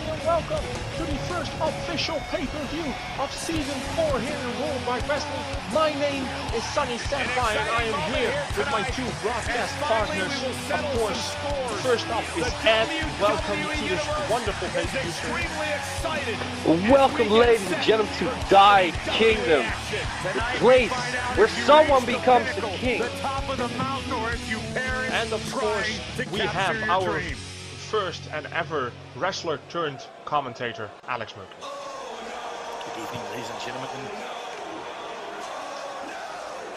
everybody, and welcome to the first official pay-per-view of Season 4 here in Worldwide Wrestling. My name is Sunny Sapphire, and I am here with my two broadcast partners. Of course, first up is Ed. Welcome to this wonderful pay-per-view. Welcome, ladies and gentlemen, to Dogg Kingdom, the place where someone becomes the king. And of course, we have our first and ever wrestler turned commentator, Alex Merkley. Good evening, ladies and gentlemen.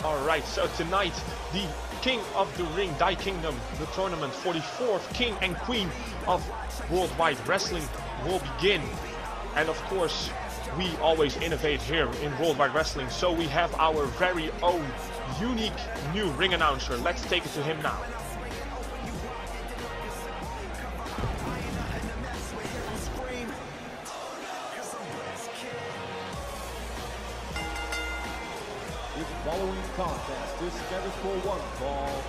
Alright, so tonight, the King of the Ring, Dogg Kingdom, the tournament for the 4th King and Queen of Worldwide Wrestling will begin. And of course, we always innovate here in Worldwide Wrestling, so we have our very own unique new ring announcer. Let's take it to him now. The following contest is scheduled for one fall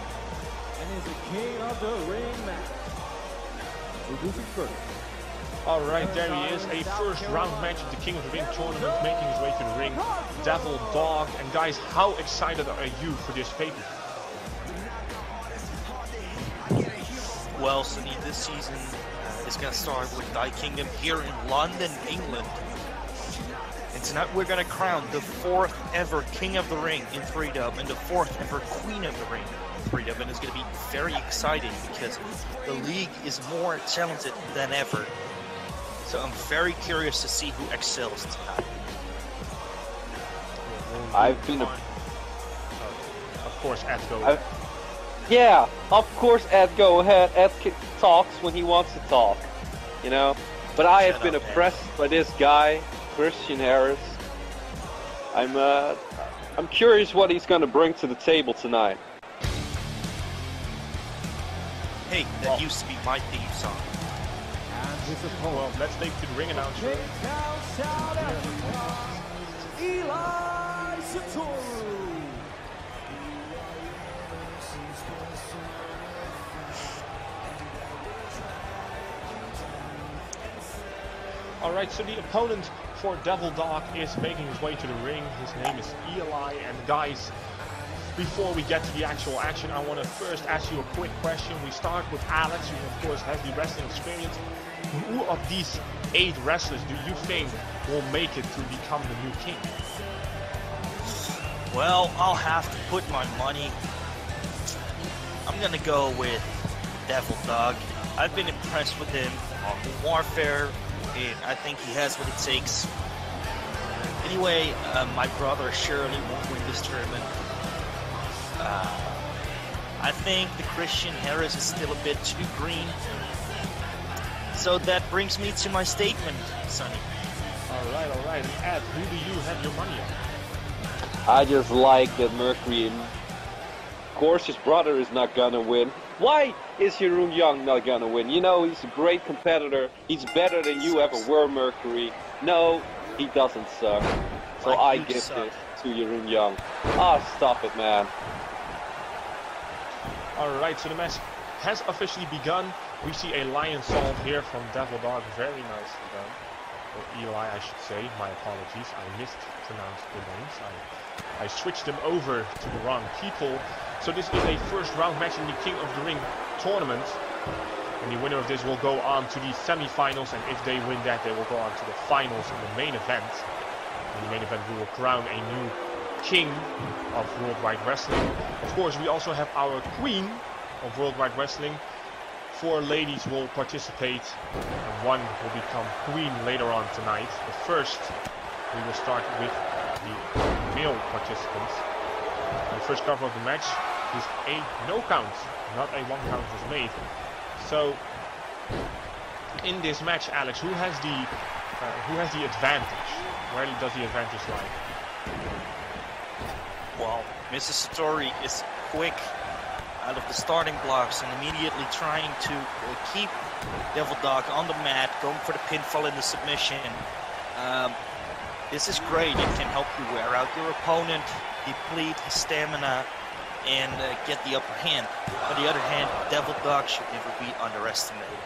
and is a King of the Ring match. Introducing first. Alright, there he is, a first round match of the King of the Ring tournament, making his way to the ring, Devil Dogg. And guys, how excited are you for this pay-per-view? Well, Sunny, this season is going to start with Dogg Kingdom here in London, England. And tonight we're going to crown the 4th ever King of the Ring in 3-dub and the 4th ever Queen of the Ring in 3-dub. And it's going to be very exciting because the league is more talented than ever. So I'm very curious to see who excels tonight. I've been of course, Ed, go ahead. Yeah, of course, Ed, go ahead. Ed talks when he wants to talk, you know. But I have been impressed by this guy, Christian Harris. I'm curious what he's going to bring to the table tonight. Hey, that used to be my theme song. Well, let's take to the ring announcer. Satoru. Alright, so the opponent for Devil Dogg is making his way to the ring. His name is Eli. And guys, before we get to the actual action, I want to first ask you a quick question. We start with Alex, who of course has the wrestling experience. Who of these 8 wrestlers do you think will make it to become the new king? Well, I'll have to put my money. I'm gonna go with Devil Dogg. I've been impressed with him on Warfare, and I think he has what it takes. Anyway, my brother surely won't win this tournament. I think the Christian Harris is still a bit too green. So that brings me to my statement, Sonny. Alright. And Ed, who do you have your money on? I just like that Mercury, of course his brother is not gonna win. Why is Jeroen Young not gonna win? You know, he's a great competitor. He's better than you ever were, Mercury. No, he doesn't suck. So I give this to Jeroen Young. Ah, stop it, man. Alright, so the match has officially begun. We see a lion salt here from Devil Dogg, very nicely done. Or Eli, I should say. My apologies, I mispronounced the names. I switched them over to the wrong people. So this is a first round match in the King of the Ring tournament. And the winner of this will go on to the semi-finals. And if they win that, they will go on to the finals in the main event. In the main event, we will crown a new king of Worldwide Wrestling. Of course, we also have our queen of Worldwide Wrestling. 4 ladies will participate, and 1 will become queen later on tonight. But first, we will start with the male participants. The first cover of the match is a no count, not a 1 count was made. So, in this match, Alex, who has the advantage? Where does the advantage lie? Well, Mrs. Satoru is quick out of the starting blocks and immediately trying to keep Devil Dogg on the mat, going for the pinfall in the submission. This is great. It can help you wear out your opponent, deplete his stamina, and get the upper hand. On the other hand, Devil Dogg should never be underestimated.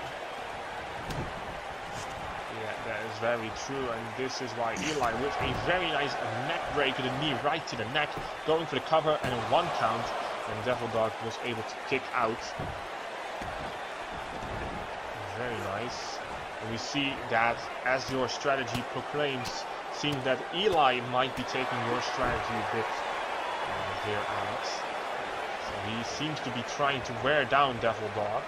very true, and this is why Eli with a very nice neck break with a knee right to the neck, going for the cover and a 1 count, and Devil Dog was able to kick out. Very nice. And we see that, as your strategy proclaims, seems that Eli might be taking your strategy a bit here, Alex. So he seems to be trying to wear down Devil Dog.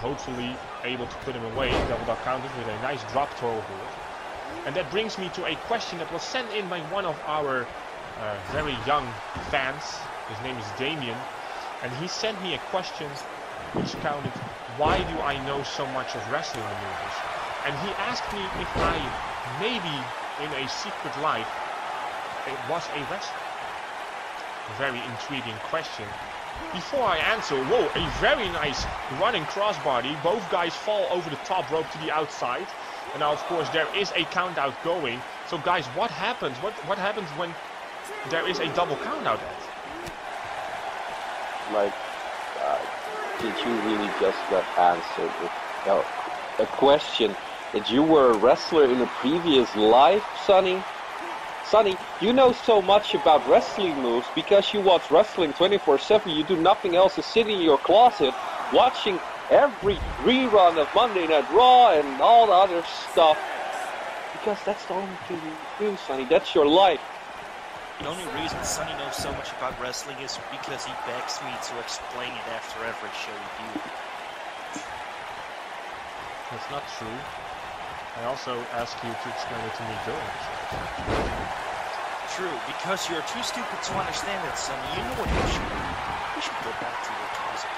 Hopefully able to put him away. Devil Dog countered with a nice drop throw hold. And that brings me to a question that was sent in by one of our very young fans. His name is Damien. And he sent me a question which counted, why do I know so much of wrestling maneuvers? And he asked me if I, maybe in a secret life, was a wrestler. Very intriguing question. Before I answer, whoa, a very nice running crossbody. Both guys fall over the top rope to the outside. And now, of course, there is a count out going. So, guys, what happens? What happens when there is a double count out at? Like, did you really just get answered with a question that you were a wrestler in a previous life, Sonny? Sonny, you know so much about wrestling moves because you watch wrestling 24/7. You do nothing else than sit in your closet watching every rerun of Monday Night Raw and all the other stuff. Because that's the only thing you do, Sonny. That's your life. The only reason Sonny knows so much about wrestling is because he begs me to explain it after every show we do. That's not true. I also ask you to explain it to me during the show. True, because you're too stupid to understand it, Sonny. You know what you should do. You should go back to your closet.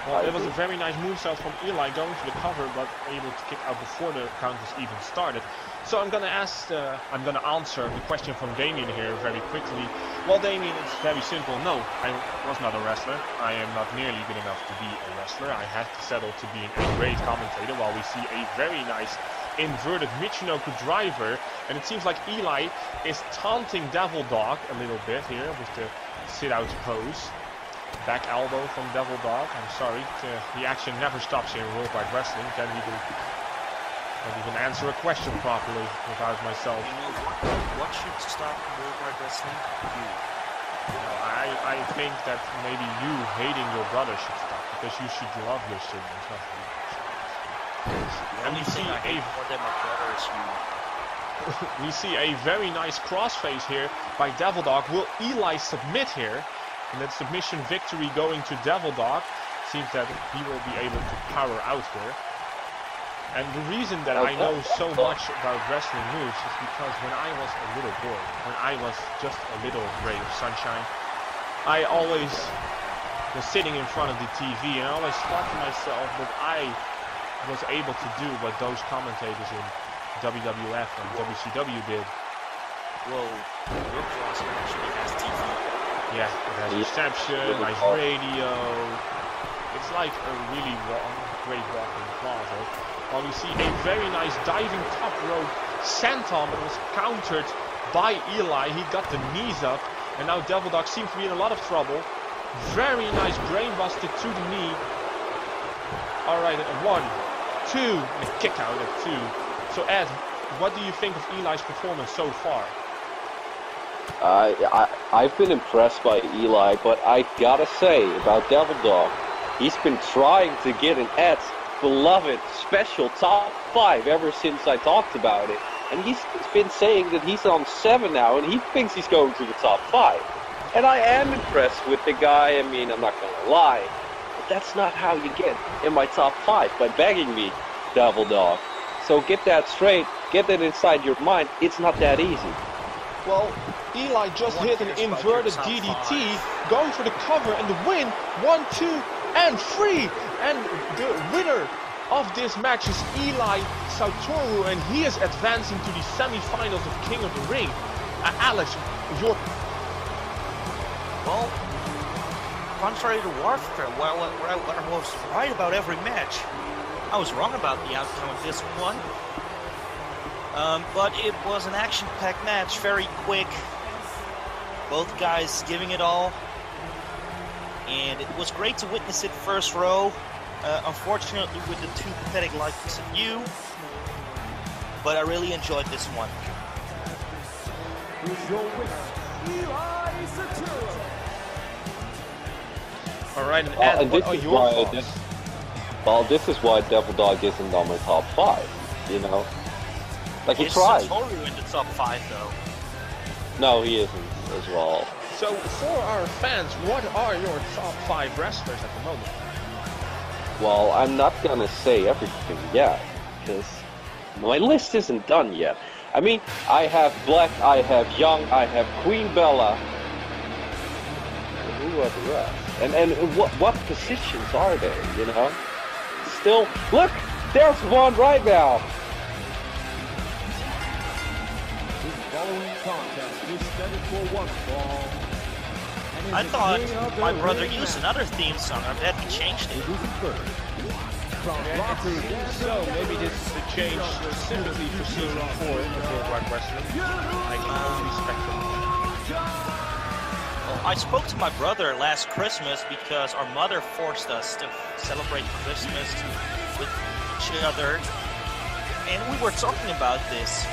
Well, it was a very nice moveset from Eli, going for the cover, but able to kick out before the count was even started. So I'm gonna answer the question from Damien here very quickly. Well, Damien, it's very simple. No, I was not a wrestler. I am not nearly good enough to be a wrestler. I had to settle to being a great commentator, while we see a very nice inverted Michinoku driver. And it seems like Eli is taunting Devil Dog a little bit here with the sit-out pose. Back elbow from Devil Dog. I'm sorry, the action never stops here in Worldwide Wrestling. Can't even answer a question properly without myself. You know, what should stop Worldwide Wrestling? You. I think that maybe you hating your brother should stop, because you should love your siblings, not hate. And we see more than my brother is you. We see a very nice crossface here by Devil Dog. Will Eli submit here? And that submission victory going to Devil Dog. Seems that he will be able to power out here. And the reason that I know so much about wrestling moves is because when I was a little boy, when I was just a little ray of sunshine, I always was sitting in front of the TV and I always thought to myself that I was able to do what those commentators in WWF and WCW did. Well, your closet actually has TV. Yeah, it has reception, nice radio. It's like a really great walk-in closet. While we see a very nice diving top rope senton that was countered by Eli. He got the knees up, and now Devil Dog seems to be in a lot of trouble. Very nice brainbuster to the knee. Alright, 1, 2, and a kick out at 2. So Ed, what do you think of Eli's performance so far? I've been impressed by Eli, but I gotta say about Devil Dog, he's been trying to get an Ed's beloved special top 5 ever since I talked about it. And he's been saying that he's on 7 now, and he thinks he's going to the top 5. And I am impressed with the guy. I mean, I'm not gonna lie, but that's not how you get in my top 5, by begging me, Devil Dog. So get that straight, get that inside your mind. It's not that easy. Well, Eli just hit an inverted DDT, going for the cover and the win. 1, 2, and 3. And the winner of this match is Eli Satoru, and he is advancing to the semi-finals of King of the Ring. Alex, your... Well, contrary to Warfare, while I was right about every match, I was wrong about the outcome of this one. But it was an action-packed match, very quick. Both guys giving it all. And it was great to witness it first row. Unfortunately, with the 2 pathetic likes of you. but I really enjoyed this one. Here's your winner, Satoru. Alright, and Ed, what are your thoughts? Well, this is why Devil Dog isn't on my top 5, you know? Like, he tried. Satoru in the top 5, though. No, he isn't as well. So, for our fans, what are your top 5 wrestlers at the moment? Well, I'm not gonna say everything yet, because my list isn't done yet. I mean, I have Black, I have Young, I have Queen Bella. Who are the rest? And what positions are they, you know? Still, look! There's one right now! This following contest is scheduled for one fall. I thought my brother used another theme song. I bet he changed it. So maybe this is a change specifically for season 4 of Worldwide Wrestling. I can only speculate. Well, I spoke to my brother last Christmas because our mother forced us to celebrate Christmas with each other, and we were talking about this,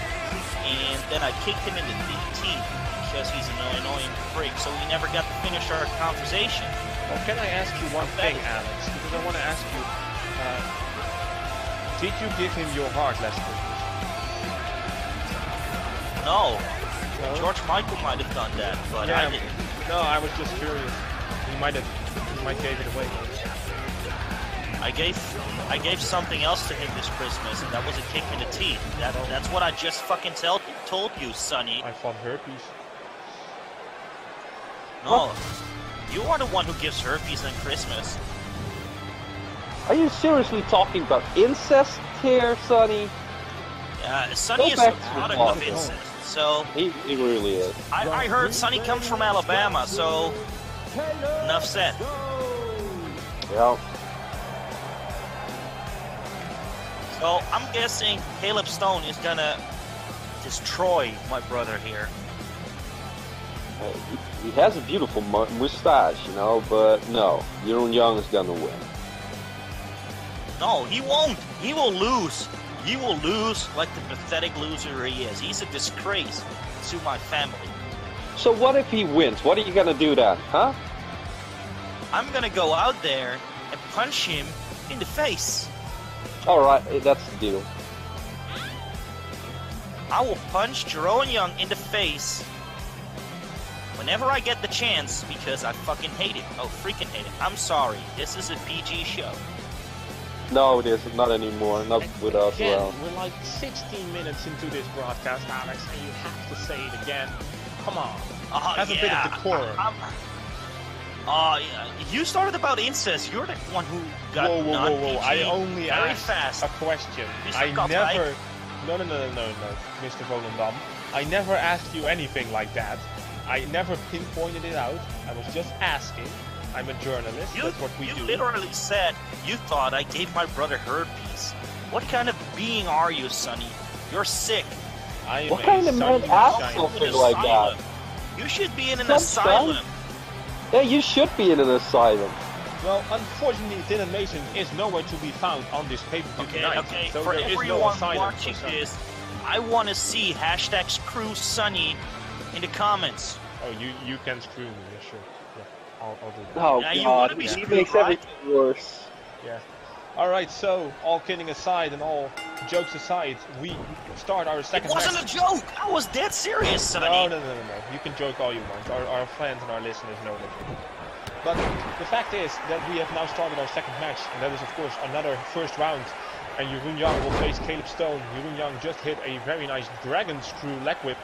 and then I kicked him in the teeth because he's an annoying freak, so we never got to finish our conversation. Well, can I ask you one thing, Alex? Because I want to ask you, did you give him your heart last Christmas? No. George Michael might have done that, but yeah, I didn't. No, I was just curious. He might gave it away. I gave something else to him this Christmas, and that was a kick in the teeth. That's what I just fucking told you, Sonny. I thought herpes. No, you are the one who gives herpes on Christmas. Are you seriously talking about incest here, Sonny? Sonny is a product of incest, so... He really is. I heard Sonny comes from Alabama, so... Enough said. Yeah. So, I'm guessing Caleb Stone is gonna destroy my brother here. He has a beautiful mustache, you know, but no, Jeroen Young is gonna win. No, he won't. He will lose. He will lose like the pathetic loser he is. He's a disgrace to my family. So what if he wins? What are you gonna do then, huh? I'm gonna go out there and punch him in the face. Alright, that's the deal. I will punch Jeroen Young in the face whenever I get the chance because I fucking hate it. Oh, freaking hate it. I'm sorry. This is a PG show. No, it isn't. Not anymore. Not with us. Again, Well, we're like 16 minutes into this broadcast, Alex, and you have to say it again. Come on. Have a bit of decorum. You started about incest. You're the one who got Whoa. I only very asked fast. a question. Mr. I Kottwijk. never... No, Mr. Volendam. I never asked you anything like that. I never pinpointed it out. I was just asking. I'm a journalist. That's what we do. You literally said you thought I gave my brother herpes. What kind of being are you, Sonny? You're sick. what kind of man asks something like that? You should be in an asylum. Yeah, you should be in an asylum. Well, unfortunately, Dylan Mason is nowhere to be found on this pay-per-view tonight. Okay, so for there is everyone no asylum watching this, I want to see #ScrewSonny in the comments. Oh, you can screw me, yeah, sure. Yeah, I'll do that. Oh yeah, God, you want to be he screwed, makes right? everything worse. Yeah. Alright, so, all kidding aside and all jokes aside, we start our second It wasn't match. a joke! I was dead serious, Sonny! No. You can joke all you want. Our fans and our listeners know that. But the fact is that we have now started our second match, and that is, of course, another first round. And Jeroen Young will face Caleb Stone. Jeroen Young just hit a very nice dragon screw leg whip.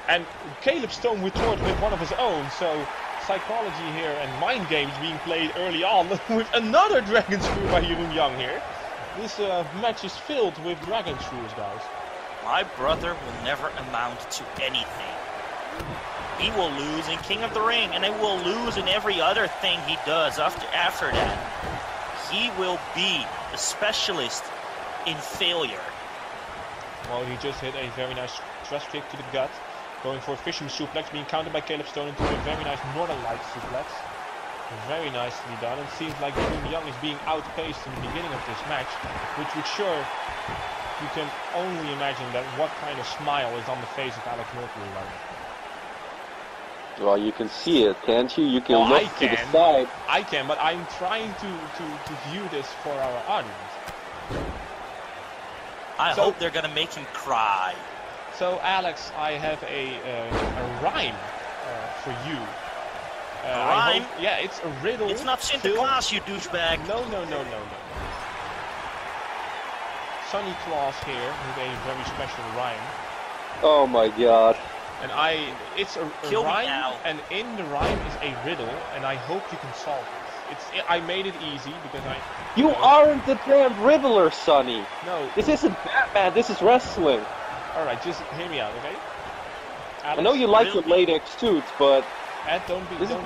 And Caleb Stone retorted with one of his own, so psychology here and mind games being played early on with another dragon screw by Jeroen Young here. This match is filled with dragon screws, guys. My brother will never amount to anything. He will lose in King of the Ring, and he will lose in every other thing he does after that. He will be a specialist in failure. Well, he just hit a very nice thrust kick to the gut. Going for a fisherman suplex, being countered by Caleb Stone into a very nice Northern Light suplex. Very nicely done. It seems like Jeroen Young is being outpaced in the beginning of this match, which would sure you can only imagine that what kind of smile is on the face of Alex Mercury right now. Well, you can see it, can't you? You can Well, look to the side. I can, but I'm trying to view this for our audience. I hope they're gonna make him cry. So, Alex, I have a rhyme for you. A rhyme? Yeah, it's a riddle. It's not Sinterklaas, you douchebag. No. Sonny Claus here with a very special rhyme. Oh my god. And it's a rhyme, and in the rhyme is a riddle, and I hope you can solve it. I made it easy because You aren't the damn Riddler, Sonny. No. This isn't Batman, this is wrestling. Alright, just hear me out, okay? Alex, I know you like your latex suits, but... Ed, don't be so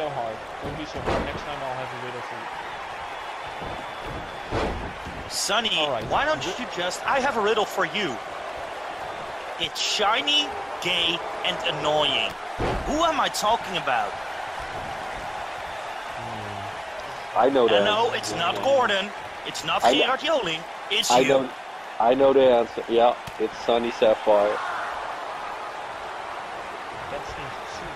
hard. Don't be so hard. Next time I'll have a riddle for you. Sonny, why don't you just... I have a riddle for you. It's shiny, gay, and annoying. Who am I talking about? I know that. No, it's not Gordon. It's not Gerard Joling. It's you. I know the answer. Yeah, it's Sonny Sapphire. That's interesting.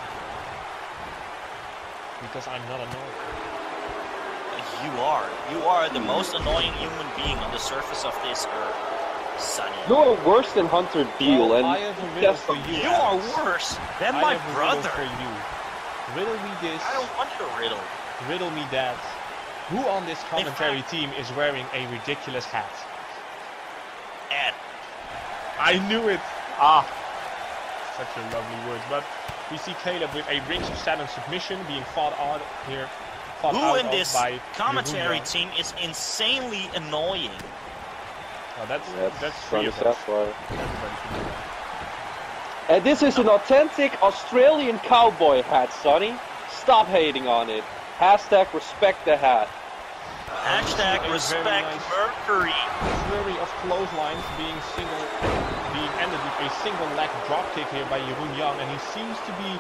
Because I'm not annoying. You are the most annoying human being on the surface of this earth, Sonny. You're worse than Hunter Deal, well, and I have a riddle for you. You are worse than my brother. For you. Riddle me this. I don't want your riddle. Riddle me that. Who on this commentary team is wearing a ridiculous hat? Ed. I knew it. Such a lovely word. But we see Caleb with a Rings of Saturn submission being fought out here. Who in this commentary team is insanely annoying? Oh, that's Sonny Sapphire. And this is an authentic Australian cowboy hat, Sonny. Stop hating on it. Hashtag respect the hat. Hashtag respect Mercury. Flurry of clotheslines being ended with a single leg drop kick here by Jeroen Young, and he seems to be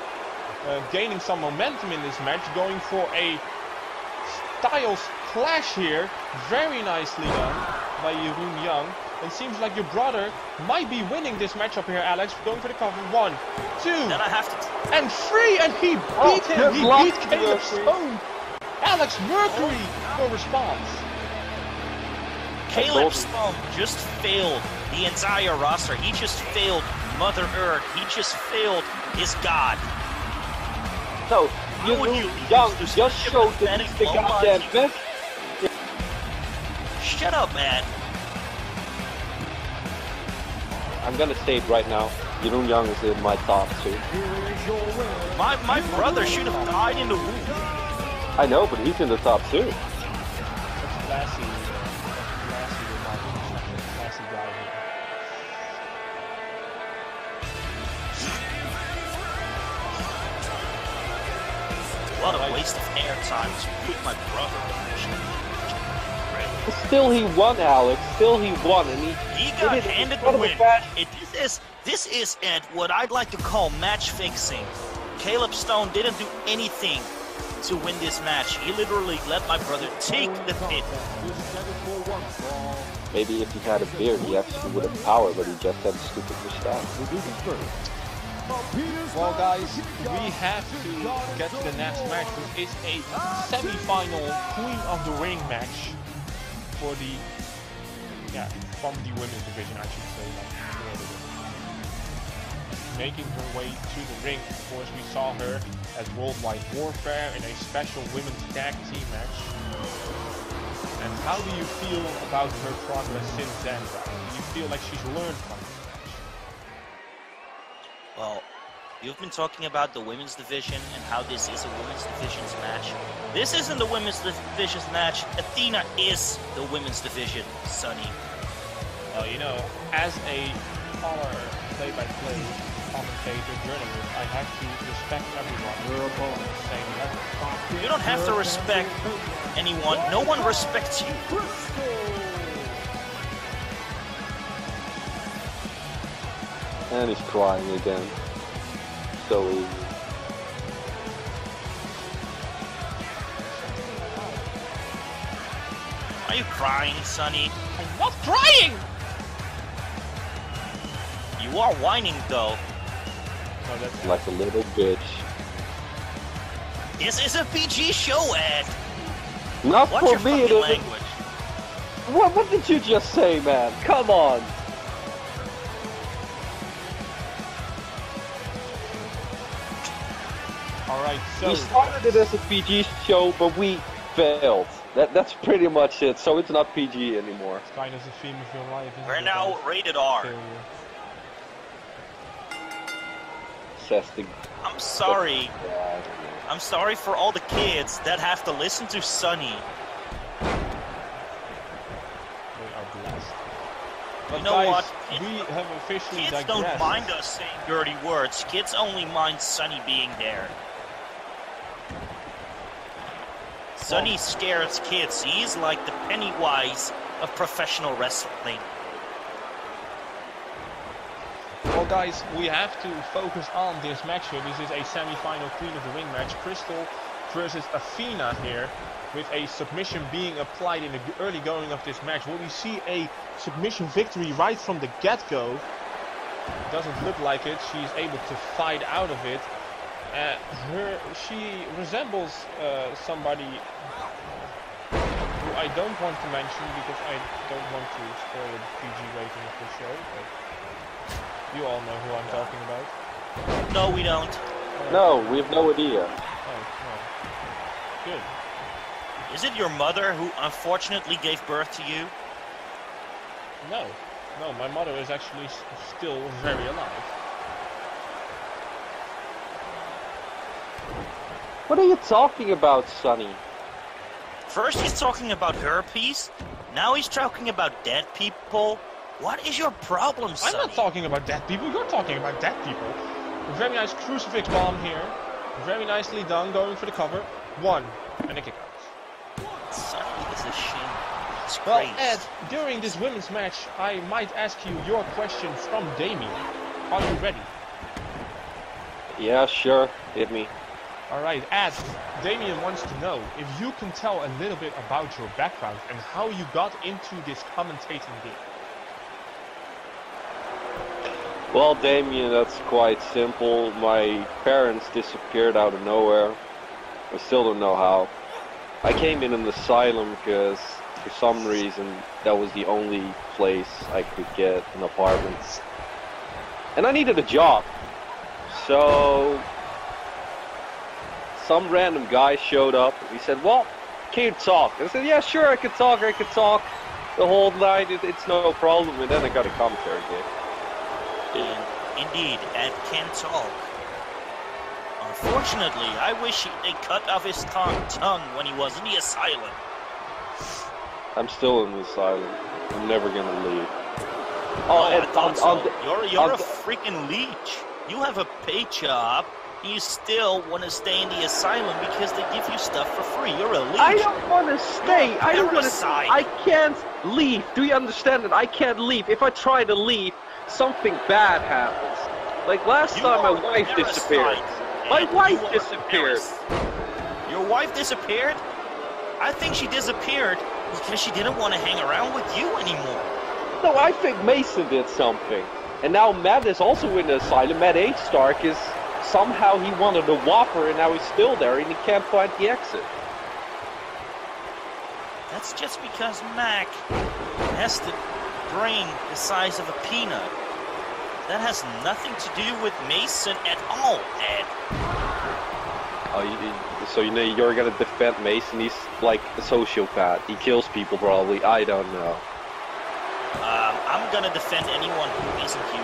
gaining some momentum in this match, going for a styles clash here. Very nicely done by Jeroen Young. It seems like your brother might be winning this matchup here, Alex. Going for the cover. 1, 2, then I have to and 3, and he beat him. He beat Caleb Stone. Alex Mercury for response. Caleb Stone just failed the entire roster. He just failed Mother Earth. He just failed his god. So, Young just showed that he's the goddamn best. Shut up, man. I'm gonna say it right now. Jeroen Young is in my top 2. My brother should have died in the womb. I know, but he's in the top 2. That's classy guy here. What a waste of airtime to put my brother in. Still he won, Alex. Still he won, and he got handed the win. This is Ed, what I'd like to call match fixing. Caleb Stone didn't do anything to win this match. He literally let my brother take the pin. Maybe if he had a beard, he actually would have power, but he just had a stupid mustache. Well, guys, we have to get to the next match, which is a semi-final Queen of the Ring match for the, from the women's division, I should say. Making her way to the ring, of course, we saw her at Worldwide Warfare in a special women's tag team match. And how do you feel about her progress since then, Brian? Do you feel like she's learned from this match? Well, you've been talking about the women's division and how this is a women's division's match. This isn't the women's division's match. Athena is the women's division, Sonny. Well, you know, as a caller, play-by-play commentator, journalist, I have to respect everyone. We're all on the same level. You don't have to respect anyone. No one respects you. And he's crying again. So easy. Are you crying, Sonny? I'm not crying! You are whining though. No, that's Like a little bitch. This is a PG show, Ed. Not Watch for your me. fucking language. What did you just say, man? Come on. alright, so We started it as a PG show, but we failed. That's pretty much it. So it's not PG anymore. it's kind of the theme of your life, isn't We're it, now guys? rated R. Failure. Says the I'm sorry. I'm sorry for all the kids that have to listen to Sunny. They are blessed. But You know guys, what? we have officially Kids digressed. don't mind us saying dirty words. Kids only mind Sunny being there. Sunny scares kids. He's like the Pennywise of professional wrestling. Well, guys, we have to focus on this match here. This is a semi-final Queen of the Ring match. Crystal versus Athena here, with a submission being applied in the early going of this match. Will we see a submission victory right from the get-go? Doesn't look like it. She's able to fight out of it. She resembles somebody who I don't want to mention because I don't want to spoil the PG rating of the show. But you all know who I'm talking about. No, we don't. No, we have no idea. Oh, no. Good. Is it your mother who unfortunately gave birth to you? No. No, my mother is actually still very alive. What are you talking about, Sonny? First he's talking about herpes, now he's talking about dead people. What is your problem, Sonny? I'm not talking about dead people, you're talking about dead people. Very nice crucifix bomb here. Very nicely done, going for the cover. One, and a kick out. Sonny is a shame. Well, Disgrace. Ed, during this women's match, I might ask you your question from Damien. Are you ready? Yeah, sure. Hit me. Alright, Ed, Damien wants to know if you can tell a little bit about your background and how you got into this commentating gig. Well, Damien, that's quite simple. My parents disappeared out of nowhere. I still don't know how. I came in an asylum because, for some reason, that was the only place I could get an apartment. And I needed a job. So some random guy showed up. He said, well, can you talk? And I said, yeah, sure, I can talk the whole night. It's no problem. And then I got a commentary gig. Indeed, Ed can talk. Unfortunately, I wish they cut off his tongue when he was in the asylum. I'm still in the asylum. I'm never gonna leave. Oh, I thought so. You're a freaking leech. You have a paid job. You still want to stay in the asylum because they give you stuff for free. You're a leech. I don't want to stay. I don't want to. Parasite. I can't leave. Do you understand that? I can't leave. If I try to leave, something bad happens. Like last time, my wife disappeared. My wife disappeared. Your wife disappeared? I think she disappeared because she didn't want to hang around with you anymore. No, I think Mason did something. And now Matt is also in the asylum. Matt H. Stark is somehow he wanted a Whopper and now he's still there and he can't find the exit. That's just because Mac has the brain the size of a peanut. That has nothing to do with Mason at all, Ed. Oh, so you know you're gonna defend Mason? He's like a sociopath. He kills people probably. I don't know. I'm gonna defend anyone who isn't you.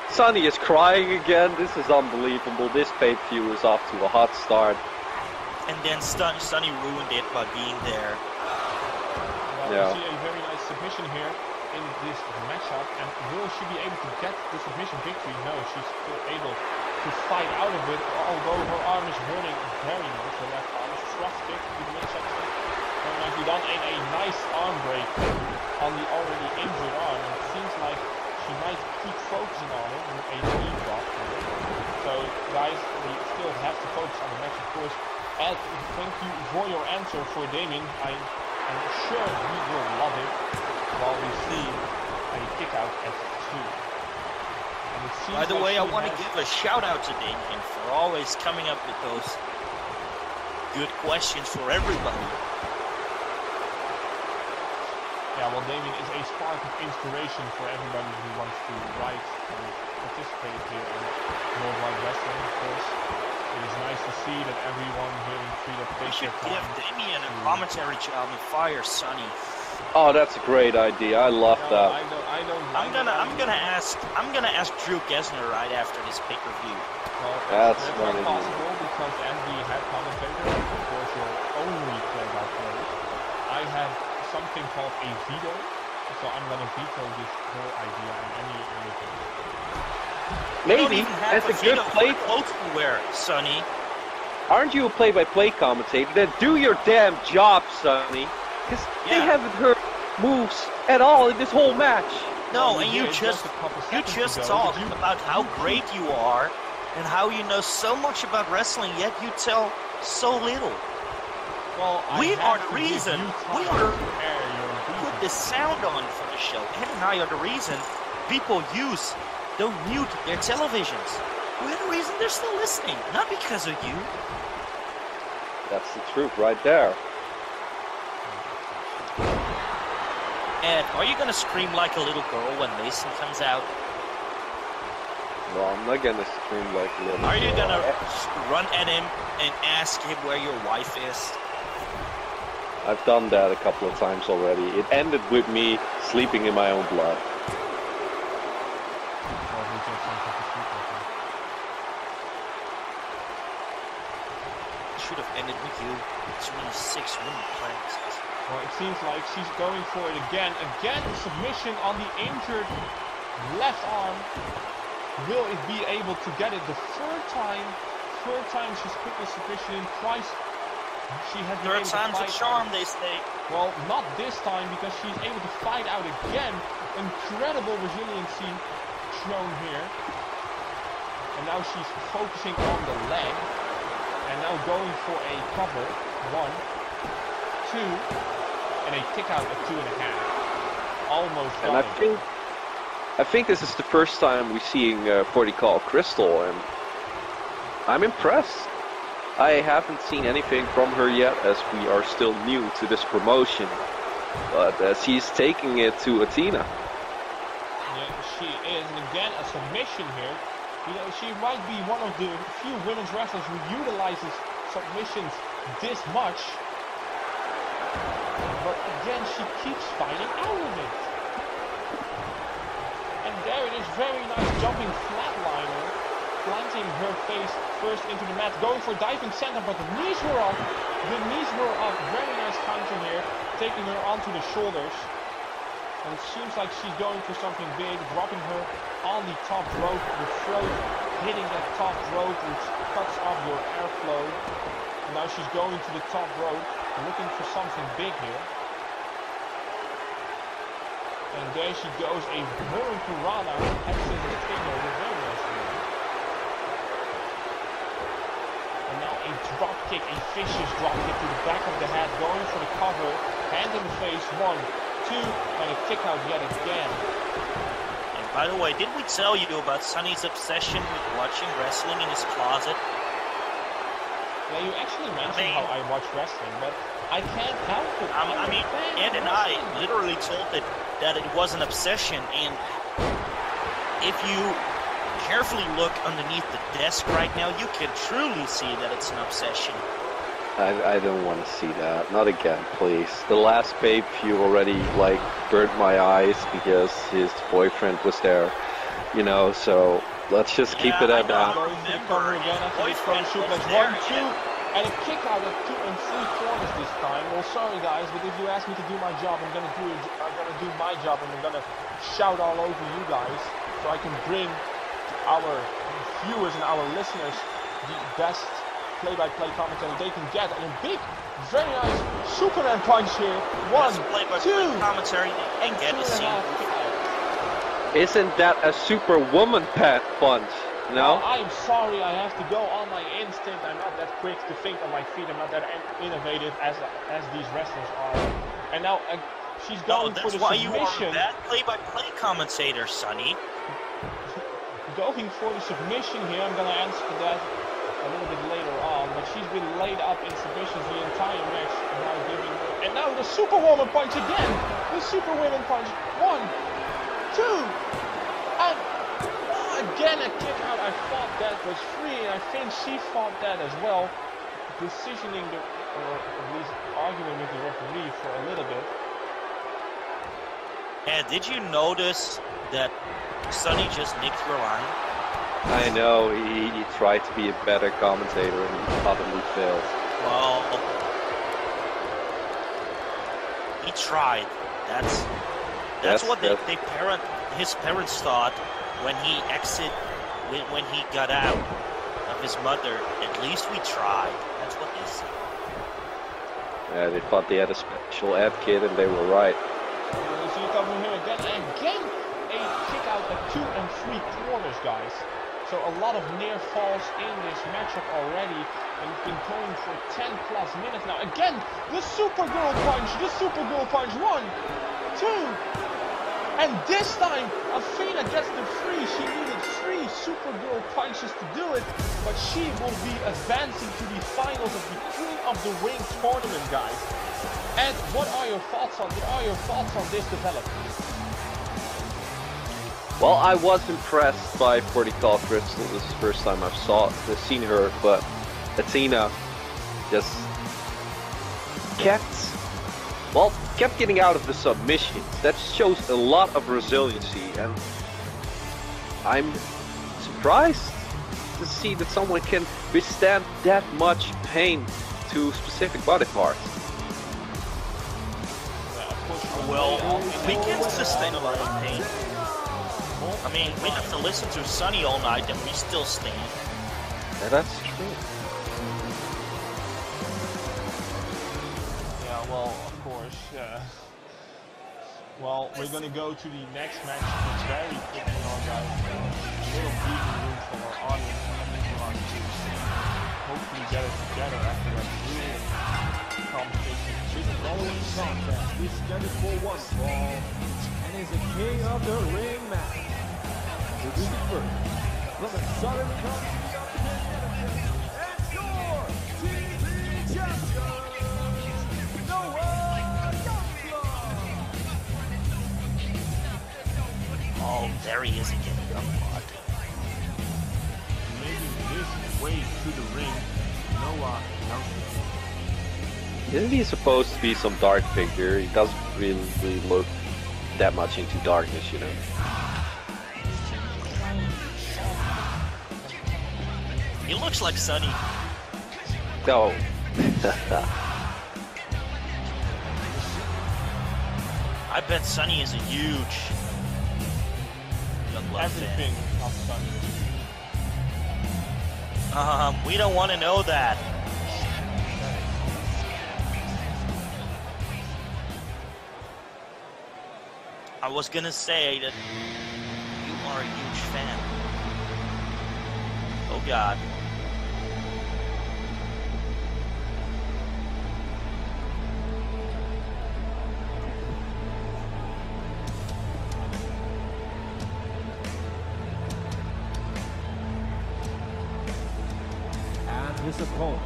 Sonny is crying again. This is unbelievable. This pay-per-view is off to a hot start. And then Sonny ruined it by being there. Well, Yeah. we see a very nice submission here in this matchup, and will she be able to get the submission victory? No, she's still able to fight out of it, although her arm is hurting very much. Her left arm is thrust kick to the midsection. Very nicely done, and a nice arm break on the already injured arm. And it seems like she might keep focusing on it with a knee drop. So, guys, we still have to focus on the match, of course. Ed, thank you for your answer for Damien. I'm sure he will love it. while we see a kick out at 2. And it seems By the like way, I she want to has- give a shout out to Damien for always coming up with those good questions for everybody. Yeah, well, Damien is a spark of inspiration for everybody who wants to write and participate here in worldwide wrestling, of course. It is nice to see that everyone here in Freedom We takes should their give time. Damien a commentary job and fire Sonny. Oh, that's a great idea. I love No, that. I'm gonna ask Drew Gesner right after this pay-per-view. Well, That's that's what not it is. possible because as the head commentator, of course, you're only play-by-play. I have something called a veto, so I'm gonna veto this whole idea and anything. You don't Maybe even have as a a good veto for play. the clothes to wear, Sonny. Aren't you a play-by-play commentator? Then do your damn job, Sonny. Because they Yeah. haven't heard moves at all in this whole match. No, Well, and we you did just a couple you seconds just ago, talk but you- about how great you are and how you know so much about wrestling, yet you tell so little. Well, We I are have the to give reason. you We time are to prepare your Put reasons. the sound on for the show. Ed and I are the reason people don't mute their televisions. We're the reason they're still listening, not because of you. That's the truth right there. Ed, are you gonna scream like a little girl when Mason comes out? Well, I'm not gonna scream like a little Are you girl. gonna run at him and ask him where your wife is? I've done that a couple of times already. It ended with me sleeping in my own blood. Well, we just something to sleep on. Should have ended with you. 26 women planks. Well, it seems like she's going for it again. Again, submission on the injured left arm. Will it be able to get it the third time? Third time she's put the submission in. Twice she has been Third able time's to a fight charm, out. they say. Well, not this time because she's able to fight out again. Incredible resiliency shown here. And now she's focusing on the leg. And now going for a cover. 1, 2, and a kick out at 2.5. Almost And got it. I think this is the first time we're seeing what you call Crystal, and I'm impressed. I haven't seen anything from her yet, as we are still new to this promotion. But she's taking it to Athena. Yeah, she is. And again, a submission here. You know, she might be one of the few women's wrestlers who utilizes submissions this much. But again, she keeps fighting out of it. And there it is, very nice jumping flatliner. Planting her face first into the mat, going for diving center, but the knees were up. The knees were up. Very nice counter here, taking her onto the shoulders. And it seems like she's going for something big, dropping her on the top rope, the throat hitting that top rope, which cuts off your airflow. And now she's going to the top rope, looking for something big here. And there she goes, a Hurricane Piranha, access the takeover, very nice here. And now a drop kick, a vicious drop kick to the back of the head, going for the cover, hand in the face, 1, 2, and a kick out yet again. And by the way, did we tell you about Sonny's obsession with watching wrestling in his closet? Yeah, you actually mentioned how I watch wrestling, but I can't help it. I mean, Ed and I literally told it that it was an obsession, and if you carefully look underneath the desk right now, you can truly see that it's an obsession. I don't want to see that. Not again, please. The last pay-per-view already, like, burnt my eyes because his boyfriend was there, you know, so let's just keep it at that. Going for the cover again after this front suplex. 1, 2, and a kick out at 2 3/4 this time. Well, sorry guys, but if you ask me to do my job, I'm gonna do my job, and I'm gonna shout all over you guys, so I can bring our viewers and our listeners the best play-by-play commentary they can get. And a big, very nice Superman punch here. 1, 2, commentary and get a scene. 2.5 kick out. Isn't that a Superwoman punch? No? Well, I'm sorry, I have to go on my instinct. I'm not that quick to think on my feet. I'm not that innovative as these wrestlers are. And now She's No, going for that's the why you are submission. a bad play-by-play commentator, Sonny. Going for the submission here. I'm gonna answer that a little bit later on, but she's been laid up in submissions the entire match. Now giving her, and now the Superwoman punch again. The Superwoman punch. 1, 2, and again a kick out. I thought that was free, and I think she thought that as well. Decisioning the, or at least arguing with the referee for a little bit. And did you notice that Sonny just nicked your line? I know, he tried to be a better commentator and he utterly failed. Well, he tried. That's what his parents thought when he got out of his mother. At least we tried. That's what they said. Yeah, they thought they had a special ed kid and they were right. You see it coming here again, and again a kick out at 2 3/4, guys. So a lot of near falls in this matchup already, and it's been going for 10 plus minutes now. Again, the Supergirl punch, 1, 2, and this time Athena gets the free. She needed 3 Supergirl punches to do it, but she will be advancing to the finals of the Queen of the Ring tournament, guys. And what are your thoughts on this development? Well, I was impressed by Vertical Crystal. This is the first time I've seen her, but Athena just kept getting out of the submissions. That shows a lot of resiliency, and I'm surprised to see that someone can withstand that much pain to specific body parts. Well, we can sustain a lot of pain. I mean, we have to listen to Sonny all night and we still stand. Yeah, that's true. Yeah, well, of course. Well, we're going to go to the next match. It's very quickly on, guys. A little breathing room for our audience. Hopefully get it together after that brutal competition. The following contest is scheduled for 1 fall and is a King of the Ring match. Introducing first, from the Southern Country of Connecticut, and your TV champion, Youngblood. Oh, there he is again, Youngblood. Making his way to the ring, Youngblood. Isn't he supposed to be some dark figure? He doesn't really look that much into darkness, you know. He looks like Sonny. No. I bet Sonny is a huge Youngblood Everything fan. of Sunday. We don't want to know that. I was gonna say that you are a huge fan. Oh God. And his opponent,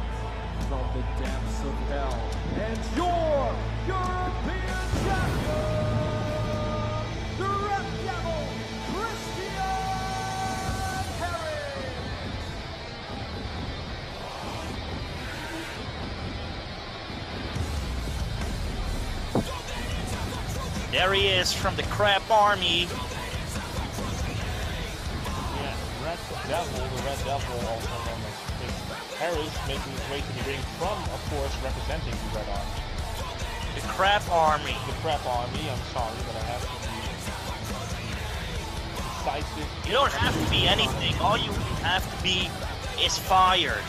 from the depths of hell, and your European champion, the Red Devil, Christian Harris. There he is from the Crab Army. Yeah, the Red Devil, also known as Harris, making his way to the ring from, of course, representing the Red Army. The Crab Army. The Crab Army, I'm sorry, but I have to be decisive. You don't have to be anything. All you have to be is fired.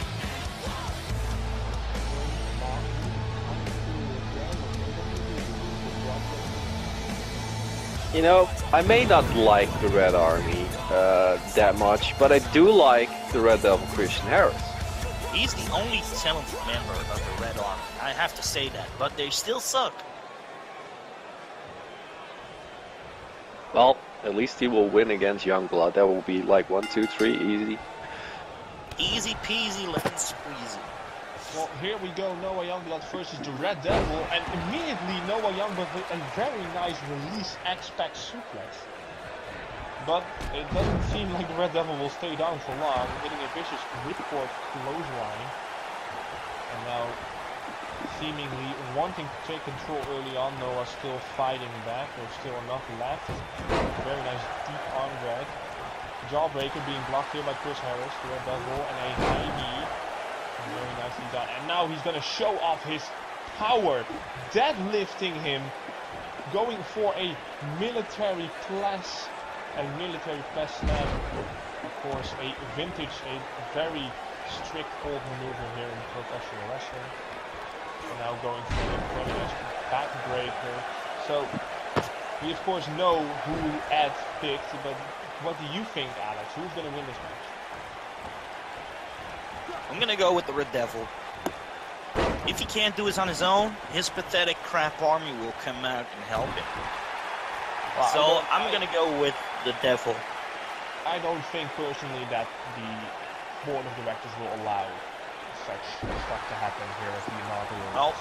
You know, I may not like the Red Army that much, but I do like the Red Devil Christian Harris. He's the only talented member of the Red Army. I have to say that, but they still suck. Well, at least he will win against Youngblood. That will be like 1, 2, 3, easy. Easy peasy, lemon squeezy. Well, here we go, Noah Youngblood versus the Red Devil, and immediately Noah Youngblood with a very nice release X-Pac suplex. But it doesn't seem like the Red Devil will stay down for long, getting a vicious ripcord clothesline. And now, seemingly wanting to take control early on, Noah still fighting back. There's still enough left. Very nice deep arm drag. Jawbreaker being blocked here by Chris Harris, the Red Devil, and a high knee. Very nicely done. And now he's going to show off his power, deadlifting him, going for a military press slam. Of course, a vintage, a very strict old maneuver here in professional wrestling. And now going for a very nice backbreaker. So, we of course know who Ed picked, but what do you think, Alex? Who's going to win this match? I'm gonna go with the Red Devil. If he can't do this on his own, his pathetic crap army will come out and help him. Well, so I'm gonna go with the Devil. I don't think personally that the board of directors will allow such stuff to happen here at the inaugural well,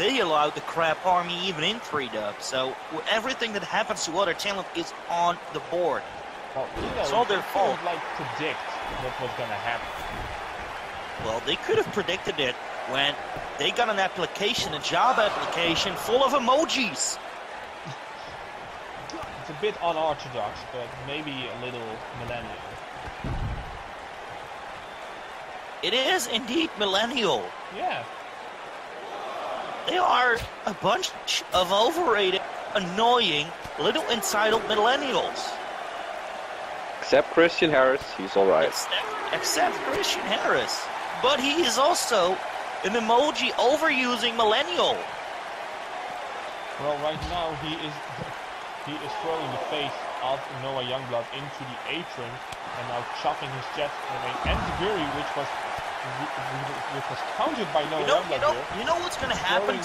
they allowed the crap army even in 3-dub. So everything that happens to other talent is on the board. Well, you know, it's all their fault. Like predict what was going to happen. Well, they could have predicted it when they got an application, a job application full of emojis. It's a bit unorthodox, but maybe a little millennial. It is indeed millennial. Yeah. They are a bunch of overrated, annoying, little entitled millennials. Except Christian Harris, he's alright. Except Christian Harris. But he is also an emoji overusing millennial. Well, right now he is throwing the face of Noah Youngblood into the apron and now chopping his chest with an enziguri, which was countered by Noah Youngblood. You know what's going to happen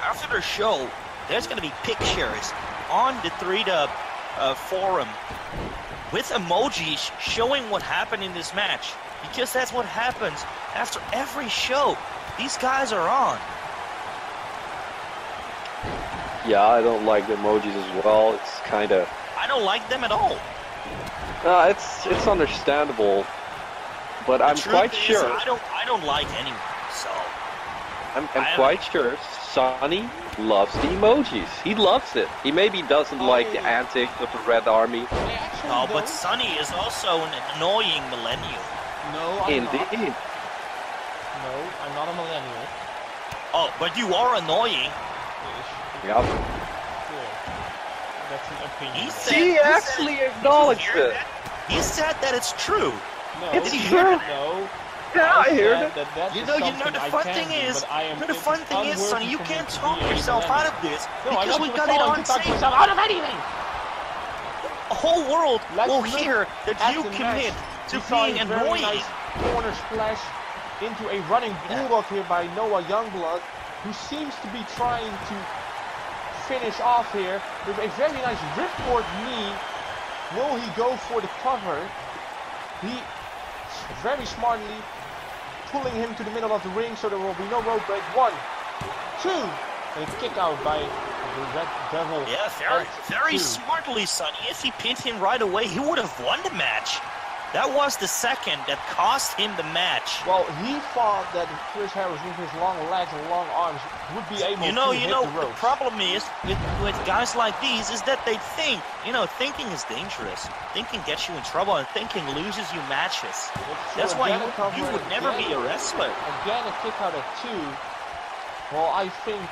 after the show? There's going to be pictures on the 3-dub forum with emojis showing what happened in this match, because that's what happens after every show. These guys are on. Yeah, I don't like the emojis as well. It's kind of... I don't like them at all. It's understandable, but I'm quite sure... I don't like anyone, so... I'm quite sure Sonny loves the emojis. He loves it. He maybe doesn't like the antics of the Red Army. No, but Sonny is also an annoying millennial. No, I'm not. Indeed. No, I'm not a millennial. Oh, but you are annoying. Yep. Sure. That's an opinion. He actually acknowledged it. He said that it's true. No, it's true. No. Yeah, I heard it. You know, the fun thing is, Sonny, you can't talk yourself out of this because we got it on tape. Out of anything. The whole world will hear that you commit to being annoying. Nice corner splash into a running bulldog here by Noah Youngblood, who seems to be trying to finish off here with a very nice ripcord knee. Will he go for the cover? He very smartly pulling him to the middle of the ring, so there will be no rope break. 1, 2, and a kick out by the Red Devil. Yeah, very smartly, Sonny. If he pinned him right away, he would have won the match. That was the second that cost him the match. Well, he thought that Chris Harris, with his long legs and long arms, would be able to hit the ropes. The problem is with guys like these is that they think. Thinking is dangerous. Thinking gets you in trouble, and thinking loses you matches. That's why you would never be a wrestler. Again, a kick out at 2. Well, I think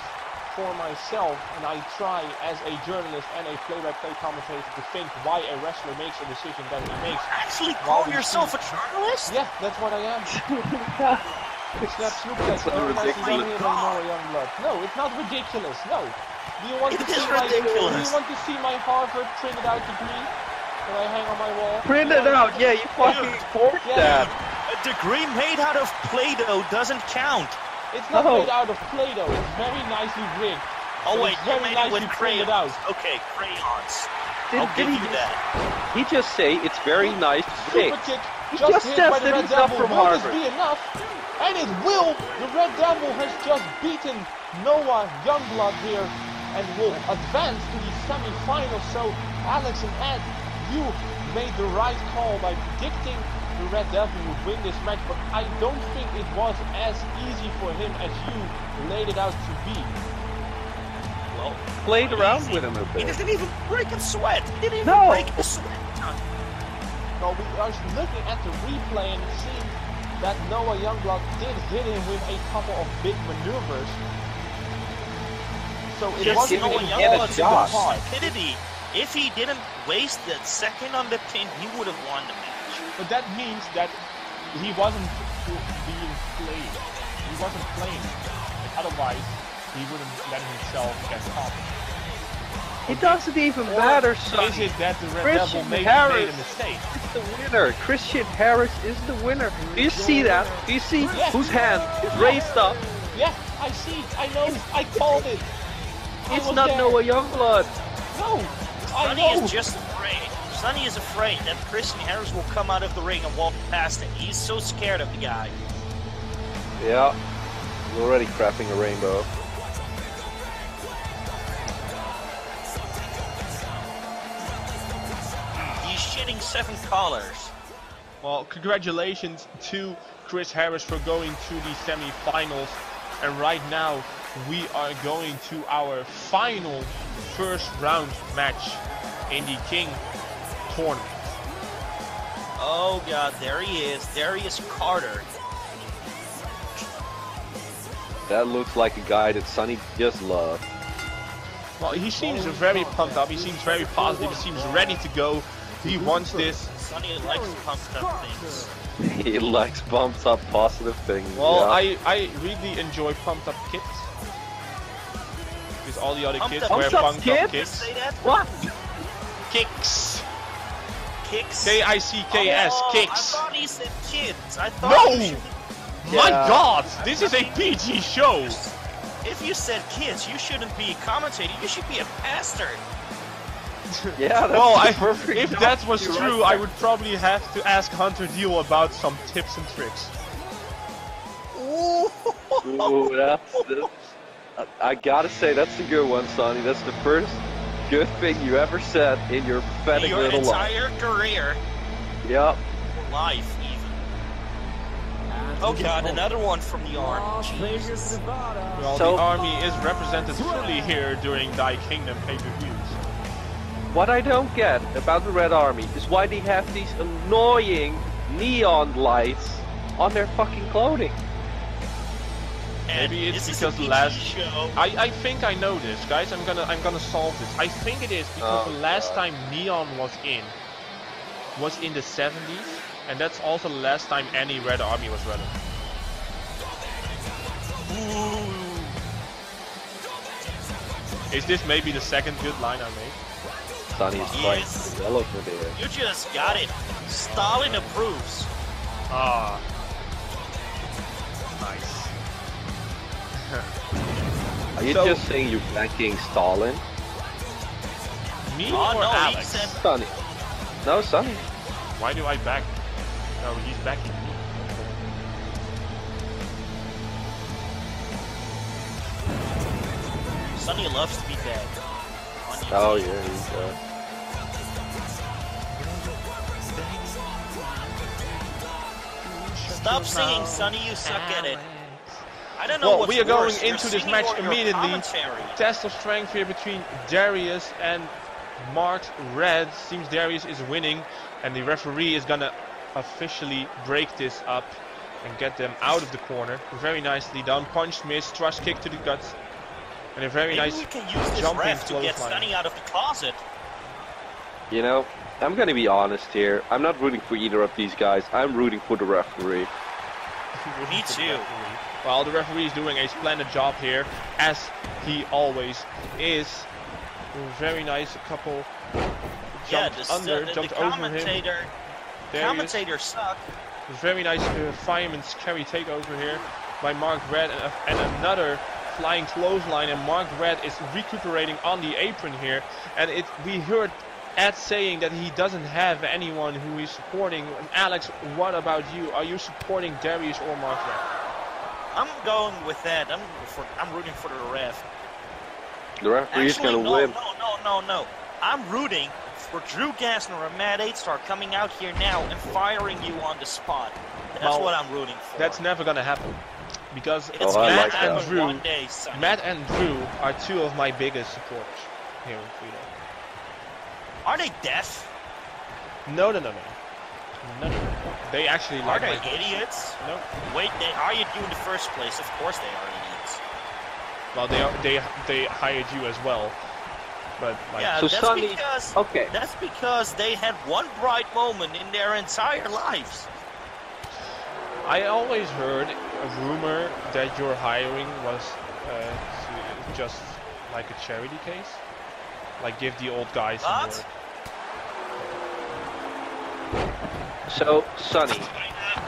for myself, and I try as a journalist and a play-by-play commentator to think why a wrestler makes a decision that he makes. Actually call yourself a journalist? Yeah, that's what I am. Snap suplex. No, it's not ridiculous. No. Do you want to see my Harvard printed out degree that I hang on my wall? Print it out, yeah, you fucking forged that. A degree made out of Play-Doh doesn't count. It's not made out of Play-Doh, it's very nicely rigged. Oh So wait, it's you very made nice it with you pointed crayons. out. Okay, crayons. I'll Did give he you that. He just say it's very nice to Super fix. kick He just just hit says by the that Red he's not Devil. from Will this Harvard. be enough? And it will! The Red Devil has just beaten Noah Youngblood here and will advance to the semi-finals. So Alex and Ed, you made the right call by predicting the Red Devil would win this match, but I don't think it was as easy for him as you laid it out to be. Well, Played around easy. with him a He bit. didn't even break a sweat. He didn't even No. break a sweat. Now we are looking at the replay and it seems that Noah Youngblood did hit him with a couple of big maneuvers. So it Just wasn't Noah even Youngblood's shot. stupidity. If he didn't waste that second on the pin, he would have won the match. But that means that he wasn't being played. He wasn't playing. Otherwise, he wouldn't let himself get caught. It doesn't even matter, son. Is it that the Red Christian Devil made Harris a mistake? is the winner. Christian Harris is the winner. Do you see that? Do you see whose hand is raised up? Yeah, I see. I know. I called it. I It's was not there. Noah Youngblood. No, I Sonny know. is just afraid. Sonny is afraid that Christian Harris will come out of the ring and walk past him. He's so scared of the guy. Yeah, he's already crapping a rainbow. He's shitting 7 collars. Well, congratulations to Chris Harris for going to the semi-finals. And right now, we are going to our final first round match in the King tournament. Oh god, there he is. Darius Carter. That looks like a guy that Sonny just loved. Well, he seems very pumped up. He seems very positive. He seems ready to go. He wants this. Sonny likes pumped up things. He likes pumped up positive things. Well, yeah. I really enjoy pumped up kids. Because all the other Pumped kids up wear kids? pumped up kids. Say that? What? Kicks. Kicks? K-I-C-K-S. Oh, Kicks. I thought he said kids. I thought No! you should... My Yeah. God! This is a PG show! If you said kids, you shouldn't be a commentator. You should be a pastor. Yeah, that's Well, the perfect if job that was to true, write I would probably have to ask Hunter Deal about some tips and tricks. Ooh, I gotta say, that's a good one, Sonny. That's the first good thing you ever said in your pathetic Your little life. entire career, Yep. life even. Oh god, another one from the army. Las Vegas, Jesus. Nevada. Well, So- the army is represented fully here during Die Kingdom pay-per-views. What I don't get about the Red Army is why they have these annoying neon lights on their fucking clothing. And Maybe it's this is because a PG last- show. I think I know this, guys. I'm gonna solve this. I think it is because Oh, the last God. time Neon was in the 70s, and that's also the last time any Red Army was relevant. Is this maybe the second good line I made? Sonny is Yes. quite well over there. You just got it. Stalin approves. Ah, nice. Are you So- just saying you're backing Stalin? Me Oh or no, he Alex? said Sonny. No, Sonny. Why do I back? No, he's backing me. Sonny loves to be dead. On YouTube. Oh yeah, he's Stop singing, Sonny. You suck at it. I don't know Well, what's we are going worse, your into this singing match or your immediately. commentary. Test of strength here between Darius and marked red. Seems Darius is winning, and the referee is gonna officially break this up and get them out of the corner. Very nicely done. Punch miss, thrust kick to the guts, and a very Maybe nice we can use this jumping ref to get clothesline. Sonny out of the closet. You know, I'm gonna be honest here. I'm not rooting for either of these guys. I'm rooting for the referee. Me too. Well, the referee is doing a splendid job here, as he always is. Very nice couple. Yeah, Jumped the, under, the, jumped the over him. commentator, Darius. commentators suck. Very nice fireman's carry takeover here by Mark Red, and another flying clothesline, and Mark Red is recuperating on the apron here. And we heard Ed saying that he doesn't have anyone who he's supporting. And Alex, what about you? Are you supporting Darius or Mark Red? I'm going with that. I'm rooting for the ref. The referee's gonna win. No. I'm rooting for Drew Gassner and Matt 8-Star coming out here now and firing you on the spot. That's what I'm rooting for. That's never gonna happen. Because Matt and Drew are two of my biggest supporters here in Freedom. Are they deaf? No. They actually are they idiots? No. Wait, they hired you in the first place. Of course they are idiots. Well, they hired you as well. But like, yeah, so that's because they had one bright moment in their entire lives. I always heard a rumor that your hiring was just like a charity case, like give the old guys some more. So, Sonny,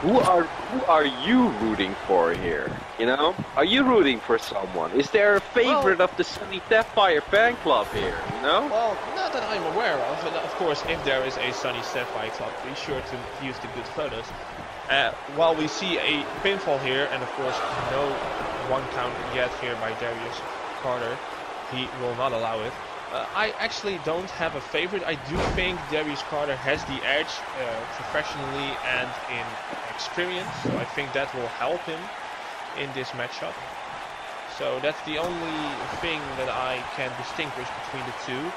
who are you rooting for here? You know, are you rooting for someone? Is there a favorite of the Sunny Sapphire fan club here? You know? Well, not that I'm aware of. And of course, if there is a Sunny Sapphire club, be sure to use the good photos. While we see a pinfall here, and of course no one count yet here by Darius Carter, he will not allow it. I actually don't have a favorite. I do think Darius Carter has the edge professionally and in experience, so I think that will help him in this matchup. So that's the only thing that I can distinguish between the two.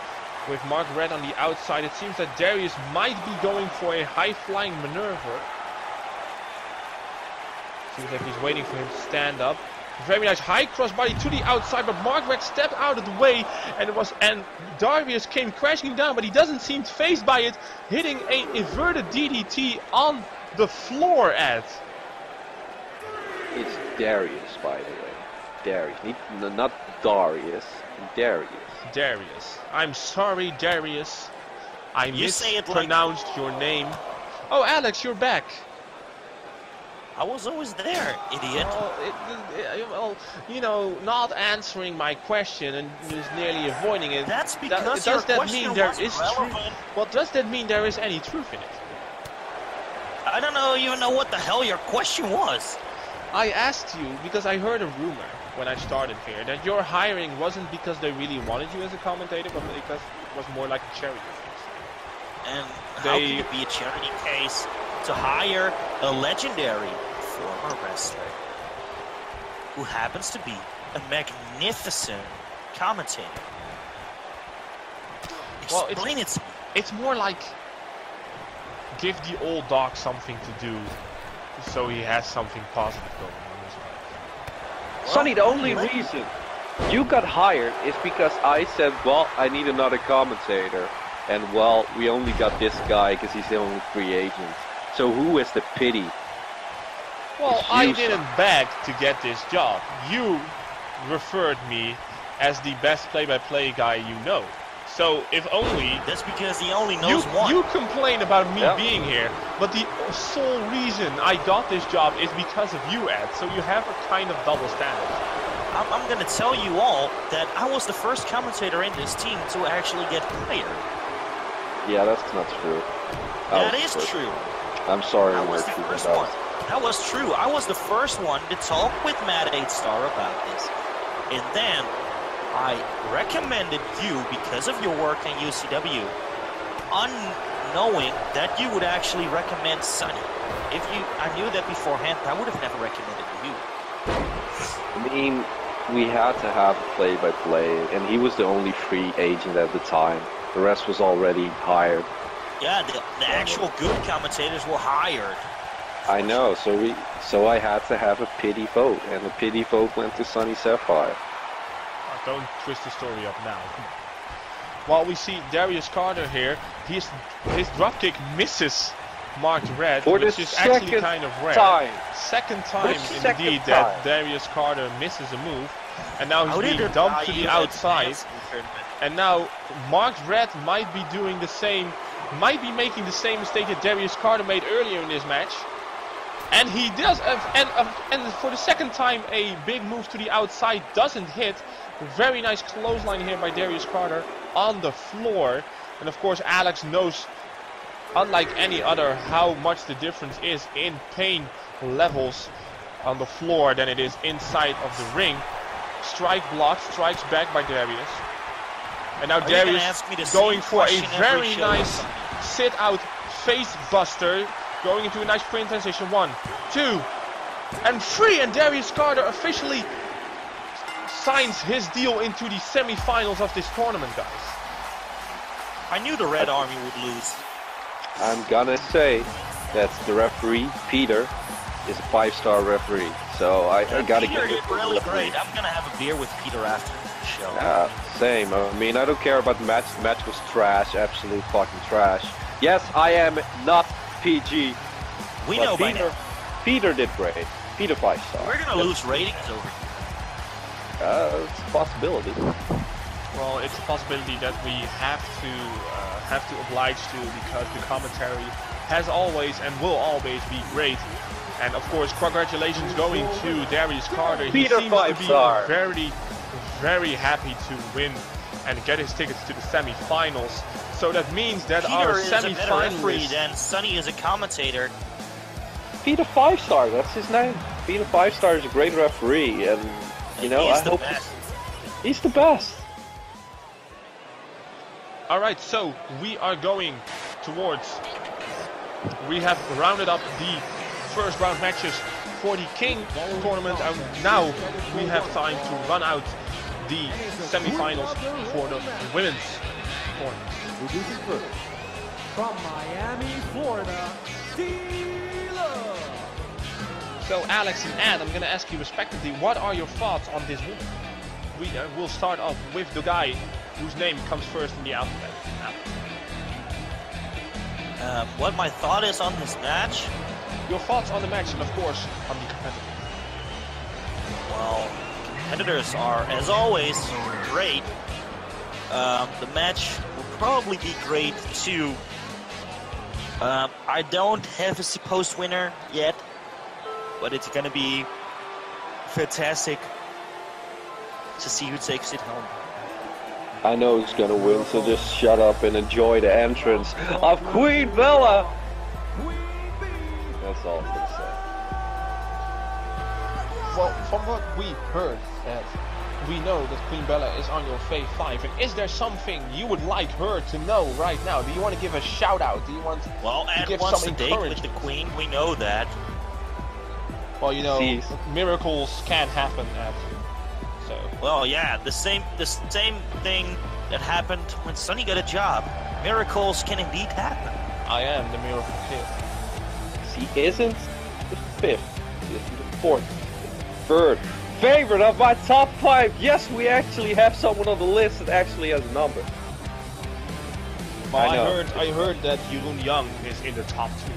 With Mark Red on the outside, it seems that Darius might be going for a high-flying maneuver. Seems like he's waiting for him to stand up. Very nice high crossbody to the outside, but Mark Red stepped out of the way, and Darius came crashing down, but he doesn't seem phased by it, hitting a inverted DDT on the floor. It's Darius, by the way. Darius, not Darius. Darius. Darius. I'm sorry, Darius. I mispronounced your name. Oh, Alex, you're back. I was always there, idiot. Well, you know, not answering my question and just nearly avoiding it. That's because does that question mean there was is relevant. truth? Well, does that mean there is any truth in it? I don't even know what the hell your question was. I asked you because I heard a rumor when I started here that your hiring wasn't because they really wanted you as a commentator, but because it was more like a charity case. And how can it be a charity case to hire a legendary former wrestler who happens to be a magnificent commentator? Explain it to me. It's more like give the old dog something to do so he has something positive going on as well. Sonny, the only reason you got hired is because I said, well, I need another commentator. And well, we only got this guy because he's the only free agent. So who is the pity? Well, I didn't beg to get this job. You referred me as the best play-by-play guy you know. So if only... That's because he only knows one. You complain about me being here, but the sole reason I got this job is because of you, Ed. So you have a kind of double standard. I'm going to tell you all that I was the first commentator in this team to actually get hired. Yeah, that's not true. That is true. I'm sorry. I was the first one. That was true. I was the first one to talk with Matt 8-Star about this. And then I recommended you because of your work in UCW, unknowing that you would actually recommend Sonny. If I knew that beforehand, I would have never recommended you. I mean, we had to have a play-by-play, and he was the only free agent at the time. The rest was already hired. Yeah, the actual good commentators were hired. I know, so I had to have a pity vote, and the pity vote went to Sunny Sapphire. Don't twist the story up now. While we see Darius Carter here, his dropkick misses Mark Red, which is actually kind of rare. Second time indeed that Darius Carter misses a move, and now he's being dumped to the outside. And now Mark Red might be doing the same, might be making the same mistake that Darius Carter made earlier in this match. And he does, and for the second time, a big move to the outside doesn't hit. Very nice clothesline here by Darius Carter on the floor. And of course, Alex knows, unlike any other, how much the difference is in pain levels on the floor than it is inside of the ring. Strike blocked, strikes back by Darius. And now Darius going for a very nice sit-out face buster. Going into a nice sprint transition. 1, 2, and 3. And Darius Carter officially signs his deal into the semi-finals of this tournament, guys. I knew the Red Army would lose. I'm gonna say that the referee, Peter, is a 5-star referee. So I gotta Peter give it did really great. I'm gonna have a beer with Peter after the show. Same. I mean, I don't care about the match. The match was trash. Absolute fucking trash. Yes, I am not PG. We know by now. Peter did great. Peter 5-star. We're gonna lose ratings over here. It's a possibility. Well, it's a possibility that we have to oblige to, because the commentary has always and will always be great. And of course, congratulations going to Darius Carter. He Peter seems to be 5-star. very, very happy to win and get his tickets to the semi-finals. So that means that our semi-finalists... and Sonny is a commentator. Peter 5-star, that's his name. Peter 5-star is a great referee, and you know, I hope he's the best. Alright, so we are going towards... We have rounded up the first round matches for the King tournament, and now we have time to run out the semi-finals for the women's tournament. Introducing first, from Miami, Florida, Steelers. So Alex and Ed, I'm going to ask you respectively, what are your thoughts on this woman? We'll start off with the guy whose name comes first in the alphabet. What my thought is on this match? Your thoughts on the match, and of course on the competitors. Well, competitors are, as always, great. The match will probably be great too. I don't have a supposed winner yet, but it's gonna be fantastic to see who takes it home. I know who's gonna win, so just shut up and enjoy the entrance of Queen Bella. That's all I'm gonna say. Well, from what we heard, we know that Queen Bella is on your Fave 5, and is there something you would like her to know right now? Do you want to give a shout out? Do you want to give wants some to date with the Queen, we know that. Well, you know, miracles can happen, so. Well, yeah, the same thing that happened when Sonny got a job. Miracles can indeed happen. I am the miracle kid. He isn't the 5th, he isn't the 4th, the 3rd favorite of my top 5. Yes, we actually have someone on the list that actually has a number. Well, I heard that Jeroen Young is in the top 2.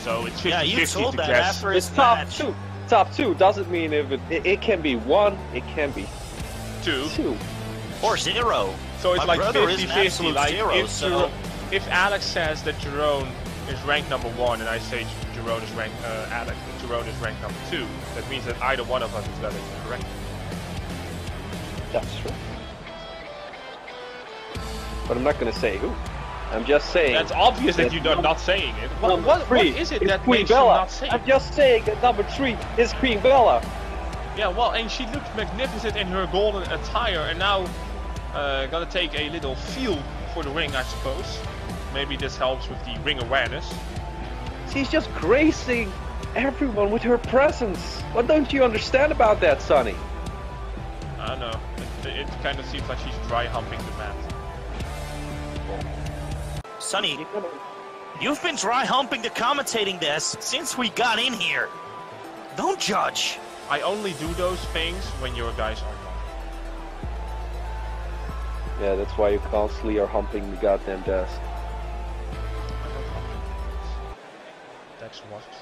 So it's 50-50 yeah, you told to that guess. after his It's top 2 doesn't mean if it can be 1, it can be 2. Or 0. So it's My like brother is an 50-50. absolute Like zero, if Alex says that Jeroen is ranked number 1 and I say Jeroen is ranked Jeroen is ranked number 2, that means that either one of us is valid, correct? That's true. But I'm not gonna say who. I'm just saying. That's obvious that you're not saying it. What is it that makes you not say it? I'm just saying that number 3 is Queen Bella. Yeah, well, and she looked magnificent in her golden attire, and now gonna take a little feel for the ring, I suppose. Maybe this helps with the ring awareness. She's just gracing everyone with her presence. What don't you understand about that, Sonny? I don't know. It kind of seems like she's dry humping the mat. Sonny, you've been dry humping the commentating desk since we got in here. Don't judge. I only do those things when your guys are not. Yeah, that's why you constantly are humping the goddamn desk. I don't hump the Dex wasps.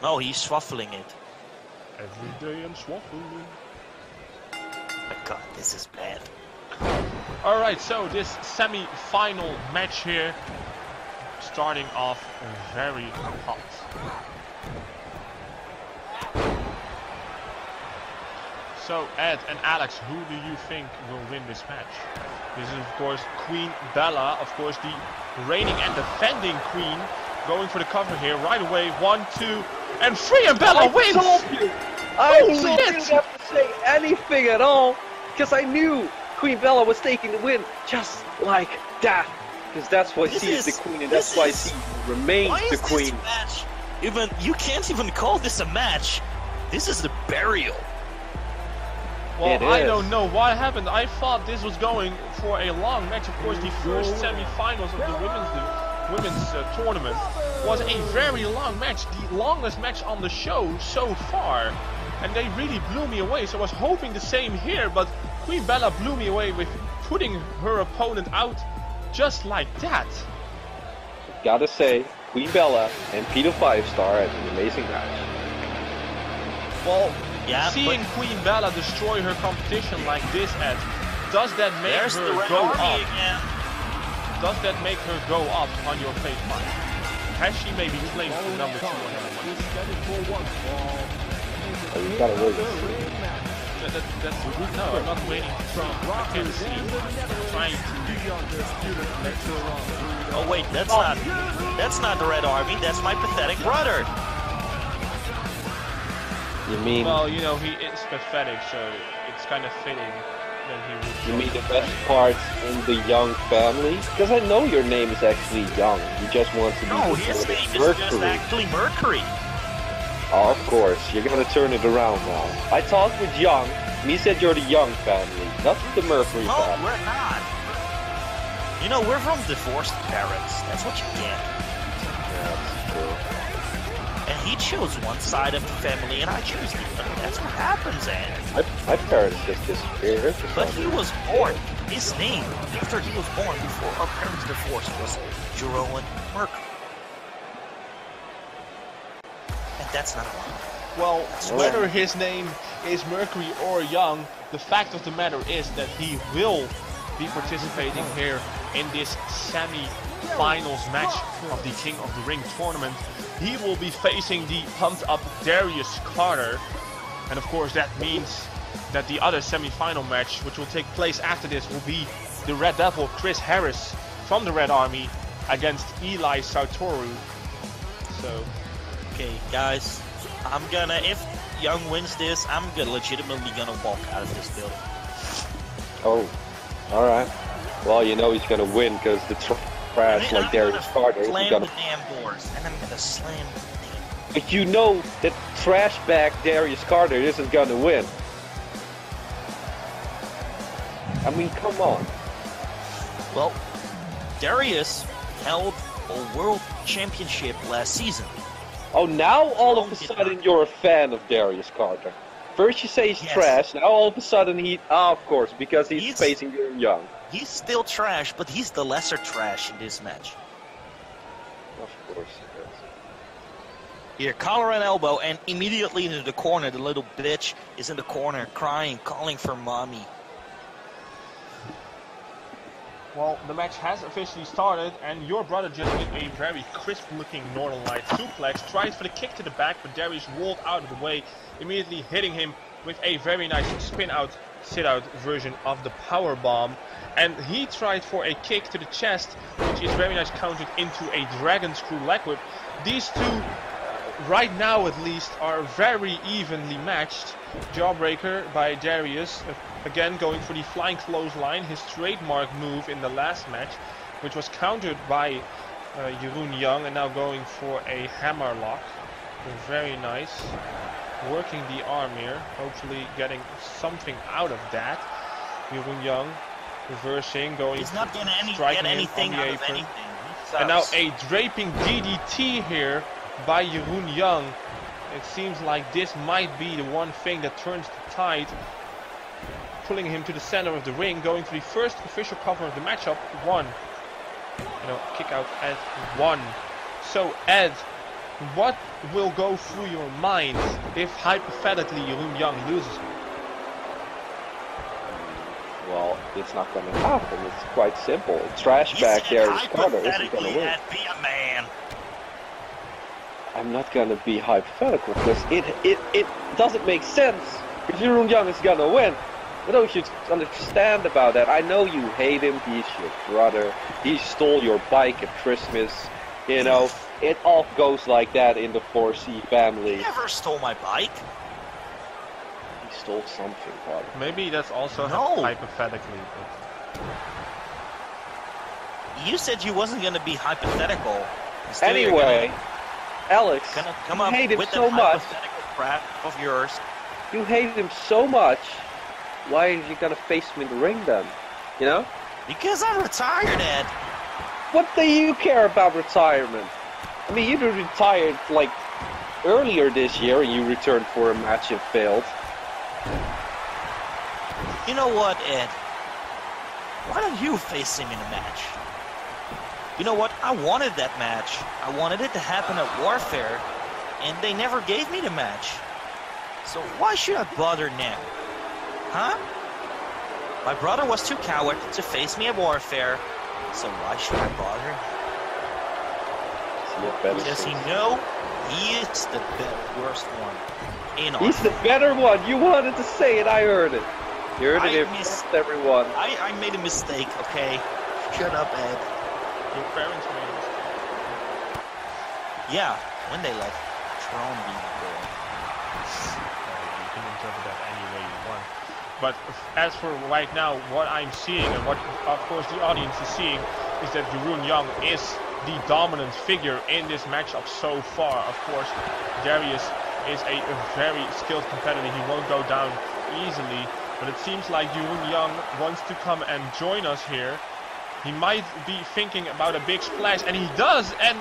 No, he's swaffling it. Every day I'm swaffling. My God, this is bad. Alright, so this semi-final match here. starting off very hot. So Ed and Alex, who do you think will win this match? This is of course Queen Bella, of course the reigning and defending queen, going for the cover here right away. 1, 2, and 3, and Bella wins! I Holy didn't shit! have to say anything at all, because I knew Queen Bella was taking the win, just like that. Because that's why she is the queen, and that's why she remains the queen. Match? You can't even call this a match. This is the burial. Well, I don't know what happened. I thought this was going for a long match. Of course, the first semi-finals of the women's tournament was a very long match, the longest match on the show so far, and they really blew me away. So I was hoping the same here, but Queen Bella blew me away with putting her opponent out just like that. Gotta say, Queen Bella and Peter 5-star had an amazing match. Well, yeah, seeing Queen Bella destroy her competition like this, Ed, does that make her go up? Again. Does that make her go up on your fate fight? Has she maybe claimed the number 2 on her? Oh, you gotta wait. No, I'm not waiting for I can see. I'm trying to. Oh wait, that's not the Red Army. That's my pathetic brother. You mean? Well, you know, he is pathetic, so it's kind of fitting that he would. You mean the best parts in the Young family? Because I know your name is actually Young. You just want to be. No, his name is just actually Mercury. Oh, of course, you're gonna turn it around now. I talked with Young, and he said you're the Young family, not the Mercury No, family. we're not. You know, we're from divorced parents. That's what you get. Yeah, that's true. And he chose one side of the family, and I chose the other. That's what happens, Ed. My parents just disappeared. But he was born. His name, after he was born, before our parents divorced, was Jeroen Mercury. And that's not a lie. Well, whether his name is Mercury or Young, the fact of the matter is that he will be participating here in this semi-finals match of the King of the Ring tournament. He will be facing the pumped-up Darius Carter, and of course that means that the other semi-final match, which will take place after this, will be the Red Devil Chris Harris from the Red Army against Eli Satoru. So, okay, guys, if Young wins this, I'm legitimately gonna walk out of this building. Oh, alright. Well, you know he's gonna win because the trash like Darius Carter is Slam gonna. the damn doors, and I'm gonna slam the thing. But you know that trash bag Darius Carter isn't gonna win. I mean, come on. Well, Darius held a world championship last season. Oh, now all of a sudden you're a fan of Darius Carter. First you say he's trash, now all of a sudden of course, because he's facing Young. He's still trash, but he's the lesser trash in this match. Of course he is. Here, collar and elbow, and immediately into the corner, the little bitch is in the corner, crying, calling for mommy. well, the match has officially started, and your brother just did a very crisp-looking Northern Light suplex, tried for the kick to the back, but Darius rolled out of the way, immediately hitting him with a very nice spin-out, sit-out version of the power bomb. And he tried for a kick to the chest, which is very nice countered into a dragon screw leg whip. These two, right now at least, are very evenly matched. Jawbreaker by Darius, again going for the flying clothesline, his trademark move in the last match, which was countered by Jeroen Young, and now going for a hammerlock. Very nice. Working the arm here, hopefully getting something out of that. Jeroen Young reversing, going, he's not gonna striking get anything on the out apron. of anything. And now a draping DDT here by Jeroen Young. It seems like this might be the one thing that turns the tide, pulling him to the center of the ring, going for the first official cover of the matchup. Kick out at 1. So Ed, what will go through your mind if hypothetically Jeroen Young loses? Well, it's not going to happen. It's quite simple. Trash back there is corner isn't going to win. Be a man. I'm not going to be hypothetical because it doesn't make sense. If Jeroen Young is going to win, you know, you should understand about that. I know you hate him. He's your brother. He stole your bike at Christmas. You know, it all goes like that in the 4C family. He never stole my bike. He stole something, brother. Maybe that's also hypothetically. But... You said you wasn't going to be hypothetical. Anyway, Alex, come you up hate him with so that much. hypothetical crap of yours. You hate him so much. Why are you gonna face him in the ring then? You know? Because I'm retired, Ed. What do you care about retirement? I mean, you retired like earlier this year and you returned for a match and failed. You know what, Ed? Why don't you face him in a match? You know what? I wanted that match. I wanted it to happen at Warfare, and they never gave me the match. So why should I bother now? Huh? My brother was too coward to face me at Warfare, so why should I bother him? Does he know he is the worst one in our He's the better one. You wanted to say it. I heard it. You heard it in everyone. I made a mistake, okay? Shut up, Ed. Your parents made a mistake. Yeah, when they let Jeroen be the boy. You can interpret that any way you want. But as for right now, what I'm seeing and what, of course, the audience is seeing is that Jeroen Young is the dominant figure in this matchup so far. Of course, Darius is a very skilled competitor. He won't go down easily. But it seems like Jeroen Young wants to come and join us here. He might be thinking about a big splash, and he does. And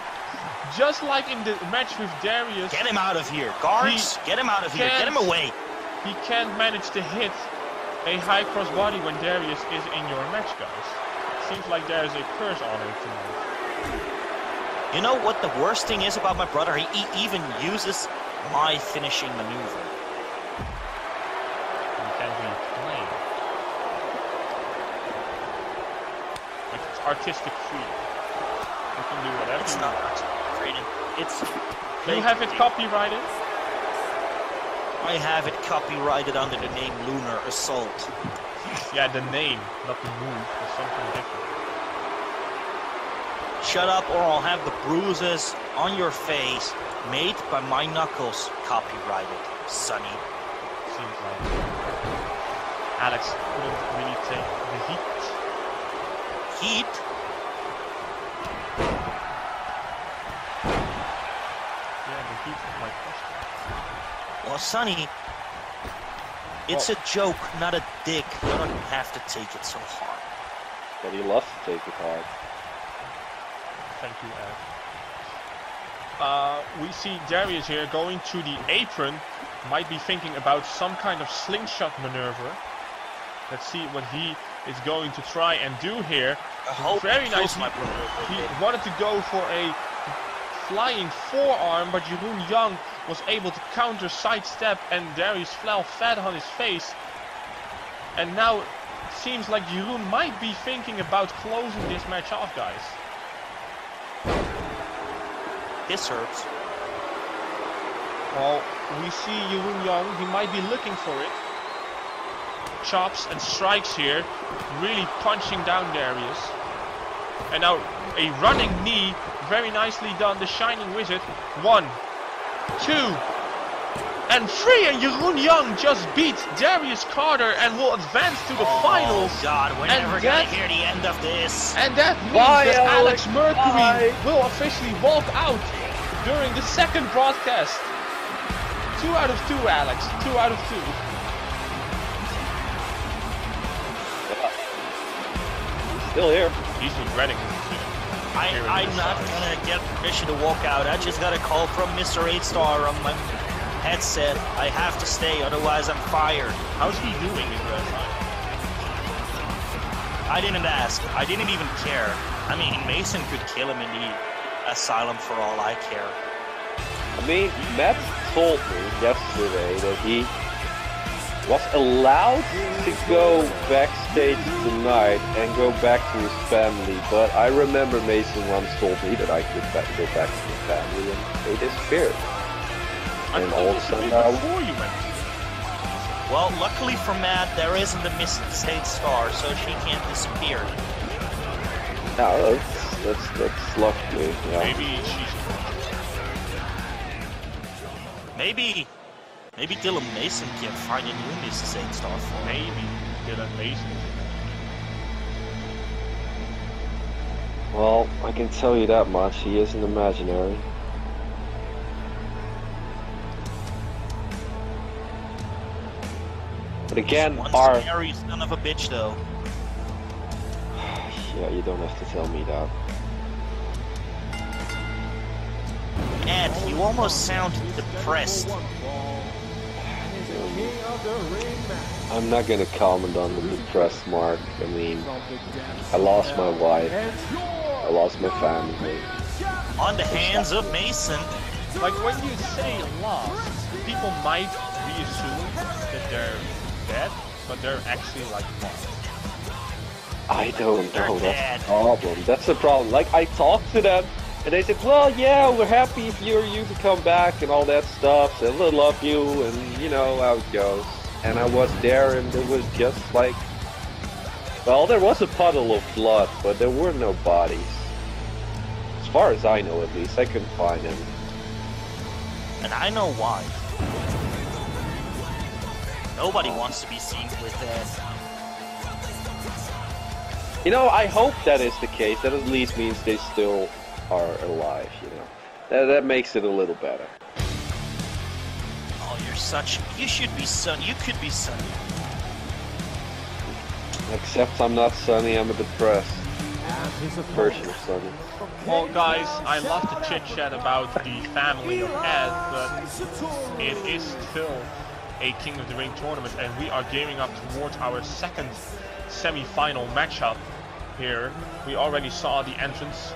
just like in the match with Darius... Get him out of here. Guards, get him out of here. Get him away. He can't manage to hit a high cross body when Darius is in your match, guys. It seems like there is a curse on him tonight. You know what the worst thing is about my brother? He even uses my finishing maneuver. You can't really claim. Like, it's artistic freedom. You can do whatever It's you not want. artistic freedom. It's... You have it copyrighted? I have it copyrighted under the name Lunar Assault. Yeah, the name, not the move. It's something different. Shut up or I'll have the bruises on your face made by my knuckles copyrighted, Sonny. Seems like Alex couldn't really take the heat. Heat? Yeah, the heat of my question. Well, Sonny, it's a joke, not a dick. You don't have to take it so hard. But he loves to take it hard. Thank you, Ed. We see Darius here going to the apron. Might be thinking about some kind of slingshot maneuver. Let's see what he is going to try and do here. Very nice. He wanted to go for a flying forearm, but Jeroen Young was able to counter sidestep, and Darius fell flat on his face. And now it seems like Jeroen might be thinking about closing this match off, guys. This hurts. Well, we see Jeroen Young, he might be looking for it. Chops and strikes here, really punching down Darius. And now a running knee, very nicely done, the Shining Wizard. 1, 2, and 3, and Jeroen Young just beat Darius Carter and will advance to the finals. Oh God, we're never gonna hear the end of this. And that means that Alex Mercury will officially walk out during the second broadcast. 2 out of 2, Alex. 2 out of 2. Still here. He's regretting his decision. I'm not gonna get permission to walk out. I just got a call from Mr. 8-Star on my headset. I have to stay, otherwise I'm fired. How's he doing in the time? I didn't ask. I didn't even care. I mean, Mason could kill him in the asylum for all I care. I mean, Matt told me yesterday that he was allowed to go backstage tonight and go back to his family, but I remember Mason once told me that I could go back to his family, and they disappeared. And all of a sudden before you went. Well, luckily for Matt, there isn't a Missing State star, so she can't disappear. No, that's lucky. Yeah. Maybe she's. Maybe Dylan Mason can find a new Missing State star for him. Maybe Dylan Mason. Well, I can tell you that much. He isn't imaginary. But again, our son of a bitch, though. Yeah, you don't have to tell me that. Ed, you almost sound depressed. I'm not gonna comment on the depressed mark. I mean, I lost my wife. I lost my family. On the hands of Mason. Like when you say lost, people might reassume that they're dead, but they're actually like lost. I don't know. They're That's the problem. That's the problem. Like I talked to them, and they said, "Well, yeah, we're happy for you to come back and all that stuff. And we love you, and you know how it goes." And I was there, and it was just like, well, there was a puddle of blood, but there were no bodies. As far as I know, at least, I couldn't find them. And I know why. Nobody wants to be seen with that. You know, I hope that is the case. That at least means they still are alive, you know. That makes it a little better. Oh, you should be Sunny. You could be Sunny. Except I'm not Sunny, I'm a depressed version of Sunny. Well, guys, I love to chit-chat about the family of Ed, but it is still a King of the Ring tournament, and we are gearing up towards our second semi-final matchup here. We already saw the entrance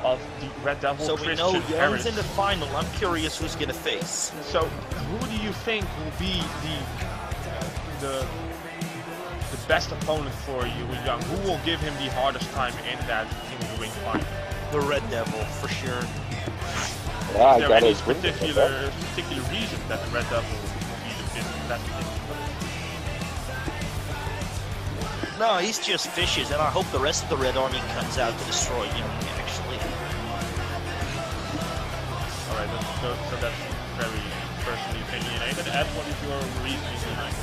of the Red Devil, so we know Young's in the final. I'm curious who's gonna face. So, who do you think will be the best opponent for Young? Who will give him the hardest time in that King of the Ring final? The Red Devil, for sure. Yeah, Is there any particular reason that the Red Devil will be the best opponent? No, he's just vicious, and I hope the rest of the Red Army comes out to destroy Young, actually. Alright, so that's very personally opinionated. Ed, what is your reasoning behind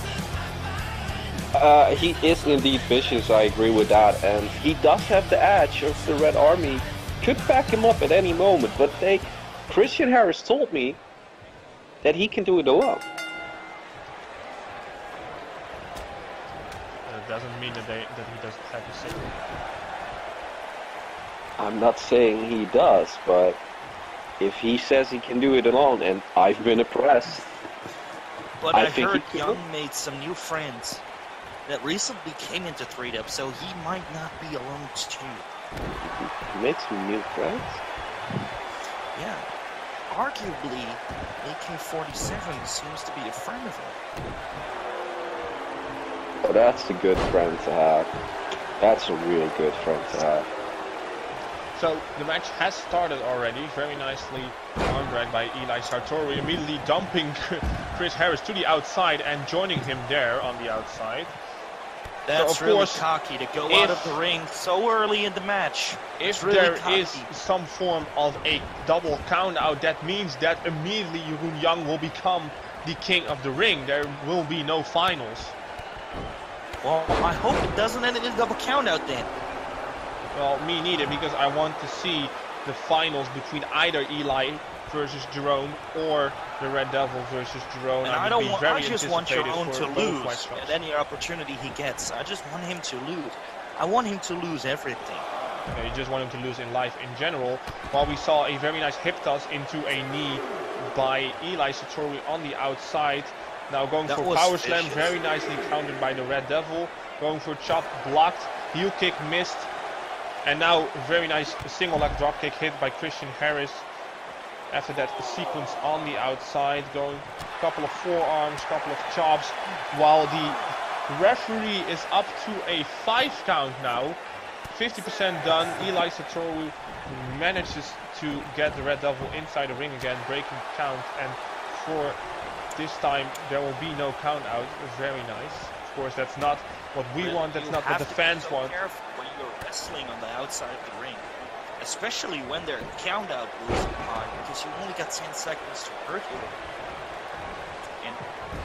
it? He is indeed vicious, I agree with that, and he does have the edge of the Red Army. Could back him up at any moment, but Christian Harris told me that he can do it alone. It doesn't mean that he doesn't have to say. I'm not saying he does, but if he says he can do it alone, and I've been impressed. But I heard Young made some new friends that recently came into 3-Dub, so he might not be alone too. He made some new friends? Yeah. Arguably, AK-47 seems to be a friend of him. Oh, that's a good friend to have. That's a real good friend to have. So the match has started already, very nicely arm drag by Eli Satoru, immediately dumping Chris Harris to the outside and joining him there on the outside. That's so, of really course, cocky to go out of the ring so early in the match. If really there cocky. is some form of a double count out, that means that immediately Jeroen Young will become the King of the Ring. There will be no finals. Well, I hope it doesn't end in a double count out then. Well, me neither, because I want to see the finals between either Eli versus Jeroen or the Red Devil versus Jeroen. And I just want Jeroen to lose at any opportunity he gets. I just want him to lose. I want him to lose everything. Okay, you just want him to lose in life in general. While we saw a very nice hip toss into a knee by Eli Satoru on the outside. Now going for power slam, very nicely countered by the Red Devil. Going for chop, blocked. Heel kick missed. And now very nice single leg drop kick hit by Christian Harris. After that, a sequence on the outside, going a couple of forearms, couple of chops, while the referee is up to a 5 count now. 50% done. Eli Satoru manages to get the Red Devil inside the ring again, breaking count, and for this time there will be no count out. Very nice. Of course, that's not what we want, that's not what the fans want. You have to be so careful when you're wrestling on the outside of the ring, especially when their count out is high, because you only got 10 seconds to hurt you. And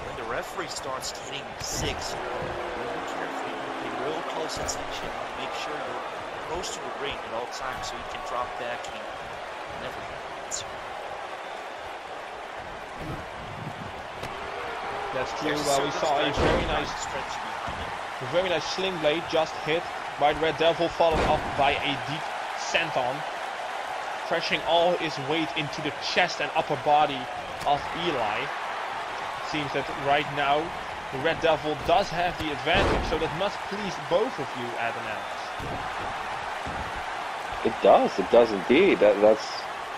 when the referee starts hitting 6, really carefully, pay real close attention, make sure you're close to the ring at all times so you can drop back and never hit. That's true. Well, we saw a very nice sling blade just hit by the Red Devil, followed up by a deep senton, crushing all his weight into the chest and upper body of Eli. It seems that right now the Red Devil does have the advantage, so that must please both of you, Athena. It does indeed.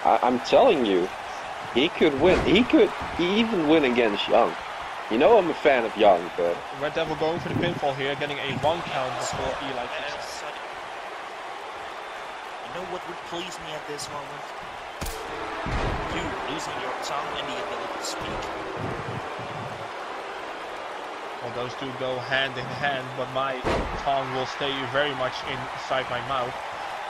I'm telling you, he could win. He could even win against Young. You know I'm a fan of Young, but... Red Devil going for the pinfall here, getting a 1 count before Eli kicks out. You know what would please me at this moment? You losing your tongue and the ability to speak. Well, those two go hand in hand, but my tongue will stay very much inside my mouth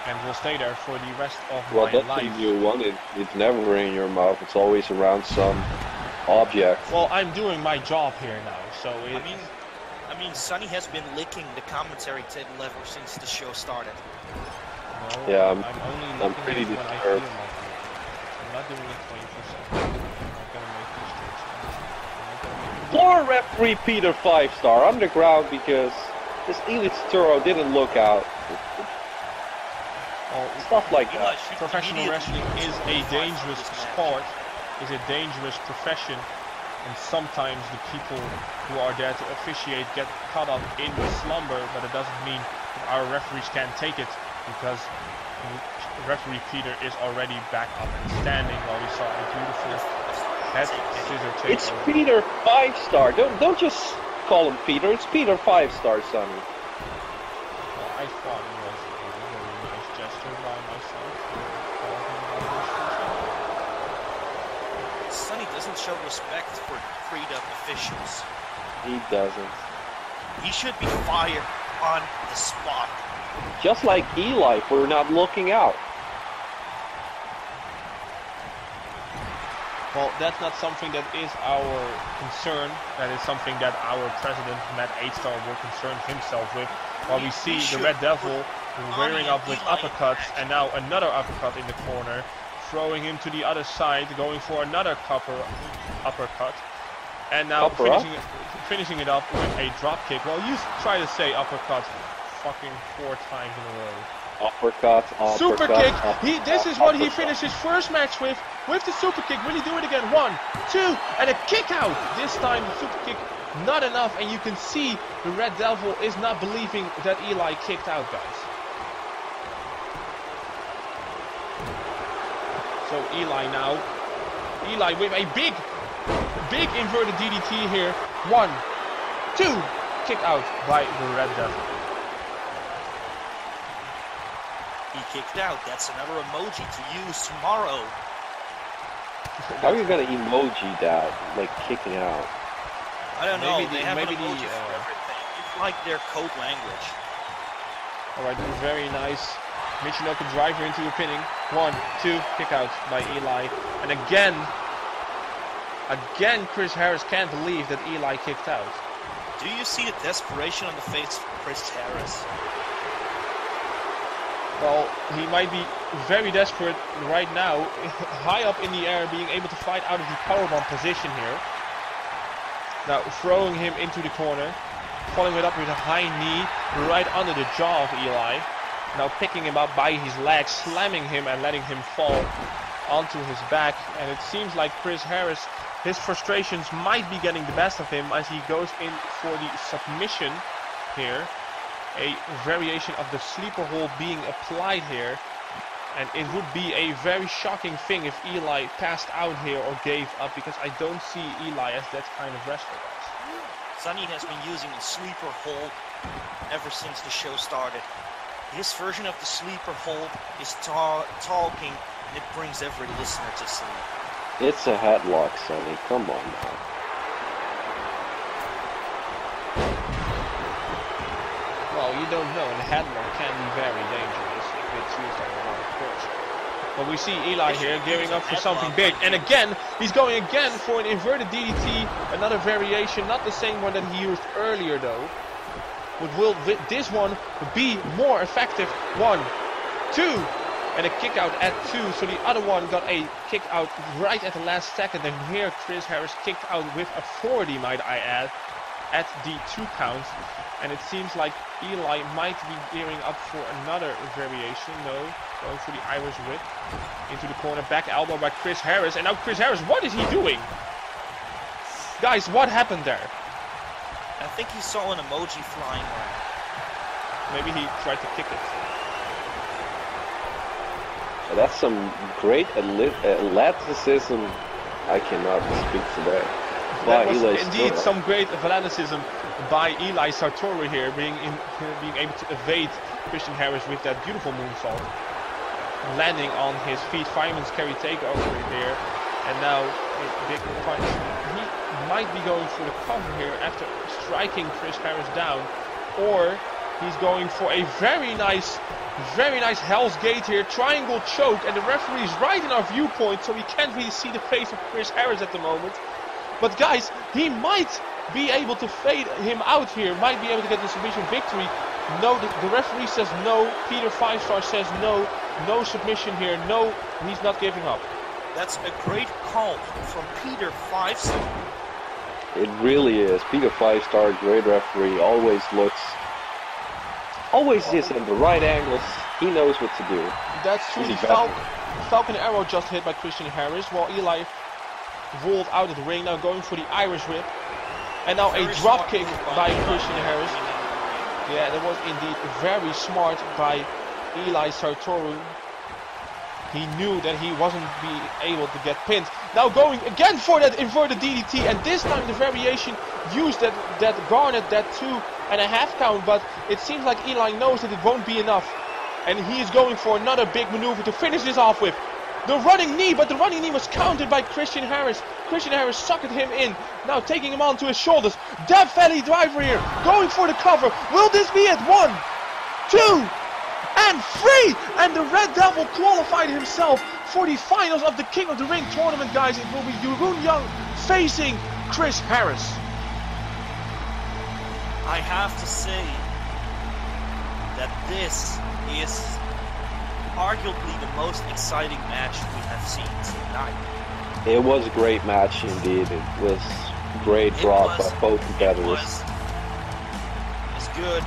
and will stay there for the rest of my life. Well, that's a new one. It's never in your mouth. It's always around some object. Well, I'm doing my job here now, so it... I mean, Sonny has been licking the commentary table ever since the show started. No, yeah, I'm pretty disturbed. I'm not doing it 20%. I'm not gonna make mistakes. Poor referee Peter 5-star underground because this Elite Satoru didn't look out. Stuff like that. Professional wrestling is a dangerous sport, is a dangerous profession, and sometimes the people who are there to officiate get caught up in slumber, but it doesn't mean that our referees can't take it, because referee Peter is already back up and standing while we saw a beautiful head scissor takeover. It's Peter 5-star. Don't just call him Peter. It's Peter 5-star, Sonny. Well, I thought it was a very nice gesture by myself. Sonny doesn't show respect for freed-up officials. He doesn't. He should be fired on the spot. Just like Eli for not looking out. Well, that's not something that is our concern. That is something that our president, Matt 8-star, will concern himself with. While we see the Red Devil wearing up with uppercuts, and now another uppercut in the corner, throwing him to the other side, going for another uppercut, and now finishing it up with a drop kick. Well, you try to say uppercut fucking 4 times in a row. Uppercut, super kick. This is what he finished his first match with the super kick. Will he do it again? 1, 2, and a kick out. This time the super kick not enough, and you can see the Red Devil is not believing that Eli kicked out, guys. So Eli with a big inverted DDT here. 1, 2, kick out by the Red Devil. He kicked out. That's another emoji to use tomorrow. How are you gonna emoji that? Like kicking out? I don't know. They have an emoji for everything. It's like their code language. Alright, very nice. Michinoku driver into the pinning. 1, 2, kick out by Eli. And again, Chris Harris can't believe that Eli kicked out. Do you see the desperation on the face of Chris Harris? Well, he might be very desperate right now, high up in the air, being able to fight out of the powerbomb position here. Now throwing him into the corner, following it up with a high knee right under the jaw of Eli. Now picking him up by his legs, slamming him and letting him fall onto his back. And it seems like Chris Harris, his frustrations might be getting the best of him as he goes in for the submission here. A variation of the sleeper hold being applied here. And it would be a very shocking thing if Eli passed out here or gave up, because I don't see Eli as that kind of wrestler, guys. Sonny has been using a sleeper hold ever since the show started. His version of the sleeper hold is talking, and it brings every listener to sleep. It's a headlock, Sonny. Come on now. Well, you don't know, and a headlock can be very dangerous if it's used on the wrong course. But we see Eli here gearing up for something big, and again, he's going again for an inverted DDT, another variation, not the same one that he used earlier though. But will this one be more effective? 1, 2, and a kick out at 2, so the other one got a kick out right at the last second, and here Chris Harris kicked out with authority, might I add, at the 2 count. And it seems like Eli might be gearing up for another variation. No, going for the Irish whip into the corner, back elbow by Chris Harris, and now Chris Harris, what is he doing? Guys, what happened there? I think he saw an emoji flying around. Maybe he tried to kick it. That's some great athleticism. I cannot speak to that. That was indeed some great athleticism by Eli Satoru here, being able to evade Christian Harris with that beautiful moonsault, landing on his feet. Fireman's carry takeover here, and now a big punch. He might be going for the cover here after striking Chris Harris down, or he's going for a very nice Hell's Gate here, triangle choke, and the referee is right in our viewpoint, so we can't really see the face of Chris Harris at the moment. But guys, he might be able to fade him out here, might be able to get the submission victory. No, the referee says no. Peter 5-star says no. No submission here. No, he's not giving up. That's a great call from Peter 5-star. It really is. Peter 5-star, great referee, always is in the right angles. He knows what to do. That's true. The Falcon Arrow just hit by Christian Harris, while Eli rolled out of the ring, now going for the Irish whip. And now a drop kick by Christian Harris. Yeah, that was indeed very smart by Eli Satoru. He knew that he wasn't able to get pinned. Now going again for that inverted DDT, and this time the variation used that garnered that 2.5 count, but it seems like Eli knows that it won't be enough. And he is going for another big maneuver to finish this off with. The running knee, but the running knee was countered by Christian Harris. Christian Harris suckered him in, now taking him onto his shoulders. Death Valley driver here, going for the cover. Will this be it? 1, 2, and 3! And the Red Devil qualified himself for the finals of the King of the Ring tournament, guys. It will be Jeroen Young facing Chris Harris. I have to say that this is arguably the most exciting match we have seen tonight. It was a great match indeed. It was great draw by both competitors. It was as good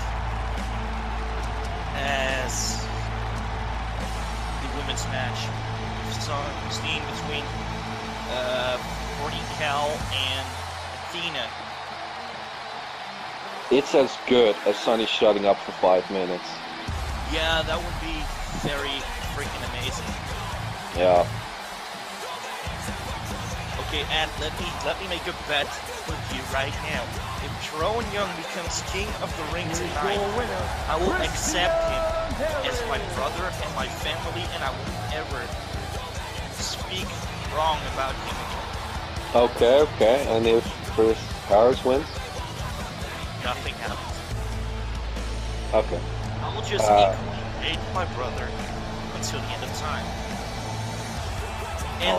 as the women's match we've seen between Cal and Athena. It's as good as Sonny shutting up for 5 minutes. Yeah, that would be very freaking amazing. Yeah. Okay, and let me make a bet with you right now. If Jeroen Young becomes King of the Ring tonight, I will accept him as my brother and my family, and I will never speak wrong about him again. Okay. And if Chris Harris wins? Nothing happens. Okay. I will just equally hate my brother until the end of time. And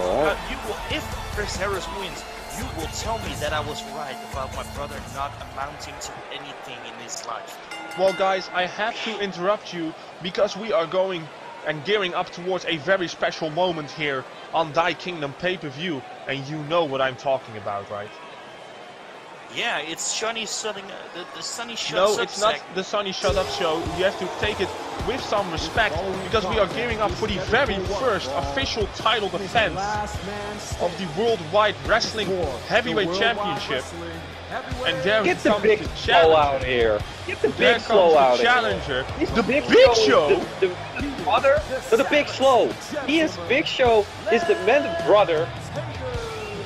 you will, if Chris Harris wins, you will tell me that I was right about my brother not amounting to anything in his life. Well, guys, I have to interrupt you because we are going and gearing up towards a very special moment here on Thy Kingdom pay-per-view, and you know what I'm talking about, right? Yeah, it's Sonny shutting the Sonny Shuts No, Up it's not segment. the Sonny Shut Up show. You have to take it with some respect because we are gearing up for the very first official title defense of the Worldwide Wrestling Heavyweight Championship. And there Get the comes big the slow out here. Get the There big slow comes out the challenger, here. the Big Show. brother to the Big Slow. He is Big Show is the demented brother,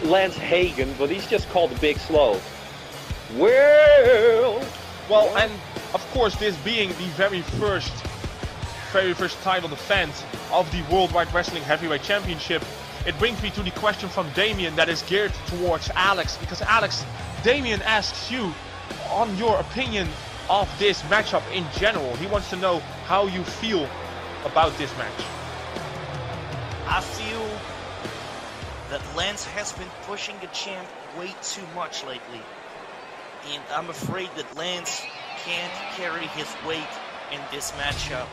Lance Hagan, but he's just called the Big Slow. Well, and of course, this being the very first title defense of the Worldwide Wrestling Heavyweight Championship, it brings me to the question from Damien that is geared towards Alex. Because Alex, Damien asks you on your opinion of this matchup in general. He wants to know how you feel about this match. I feel that Lance has been pushing the champ way too much lately. And I'm afraid that Lance can't carry his weight in this matchup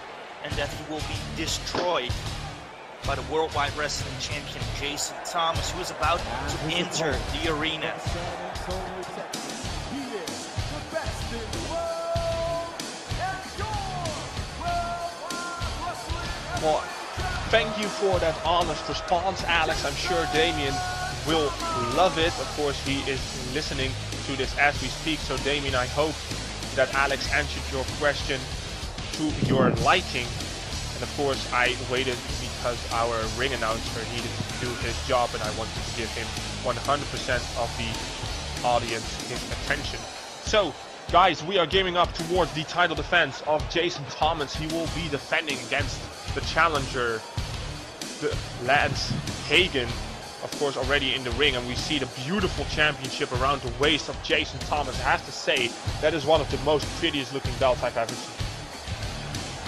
and that he will be destroyed by the Worldwide Wrestling Champion Jason Thomas, who is about to enter the arena. Well, thank you for that honest response, Alex. I'm sure Damien will love it. Of course, he is listening to this as we speak. So Damien, I hope that Alex answered your question to your liking. And of course, I waited because our ring announcer needed to do his job and I wanted to give him 100% of the audience his attention. So, guys, we are gearing up towards the title defense of Jason Thomas. He will be defending against the challenger, Lance Hagan, of course, already in the ring, and we see the beautiful championship around the waist of Jason Thomas. I have to say, that is one of the most prettiest looking belts I've ever seen.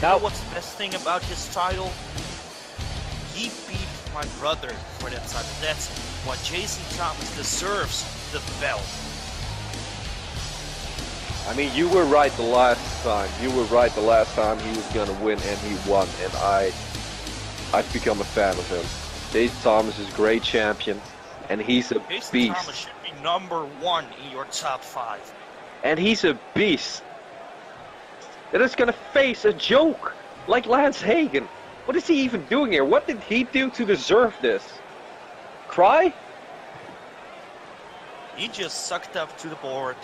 Now, what's the best thing about his title? He beat my brother for that title. That's why Jason Thomas deserves the belt. I mean, you were right the last time. You were right the last time he was gonna win, and he won. And I've become a fan of him. Jason Thomas is a great champion, and he's a beast. Jason Thomas should be #1 in your top 5. And he's a beast that is gonna face a joke like Lance Hagan. What is he even doing here? What did he do to deserve this? Cry? He just sucked up to the board.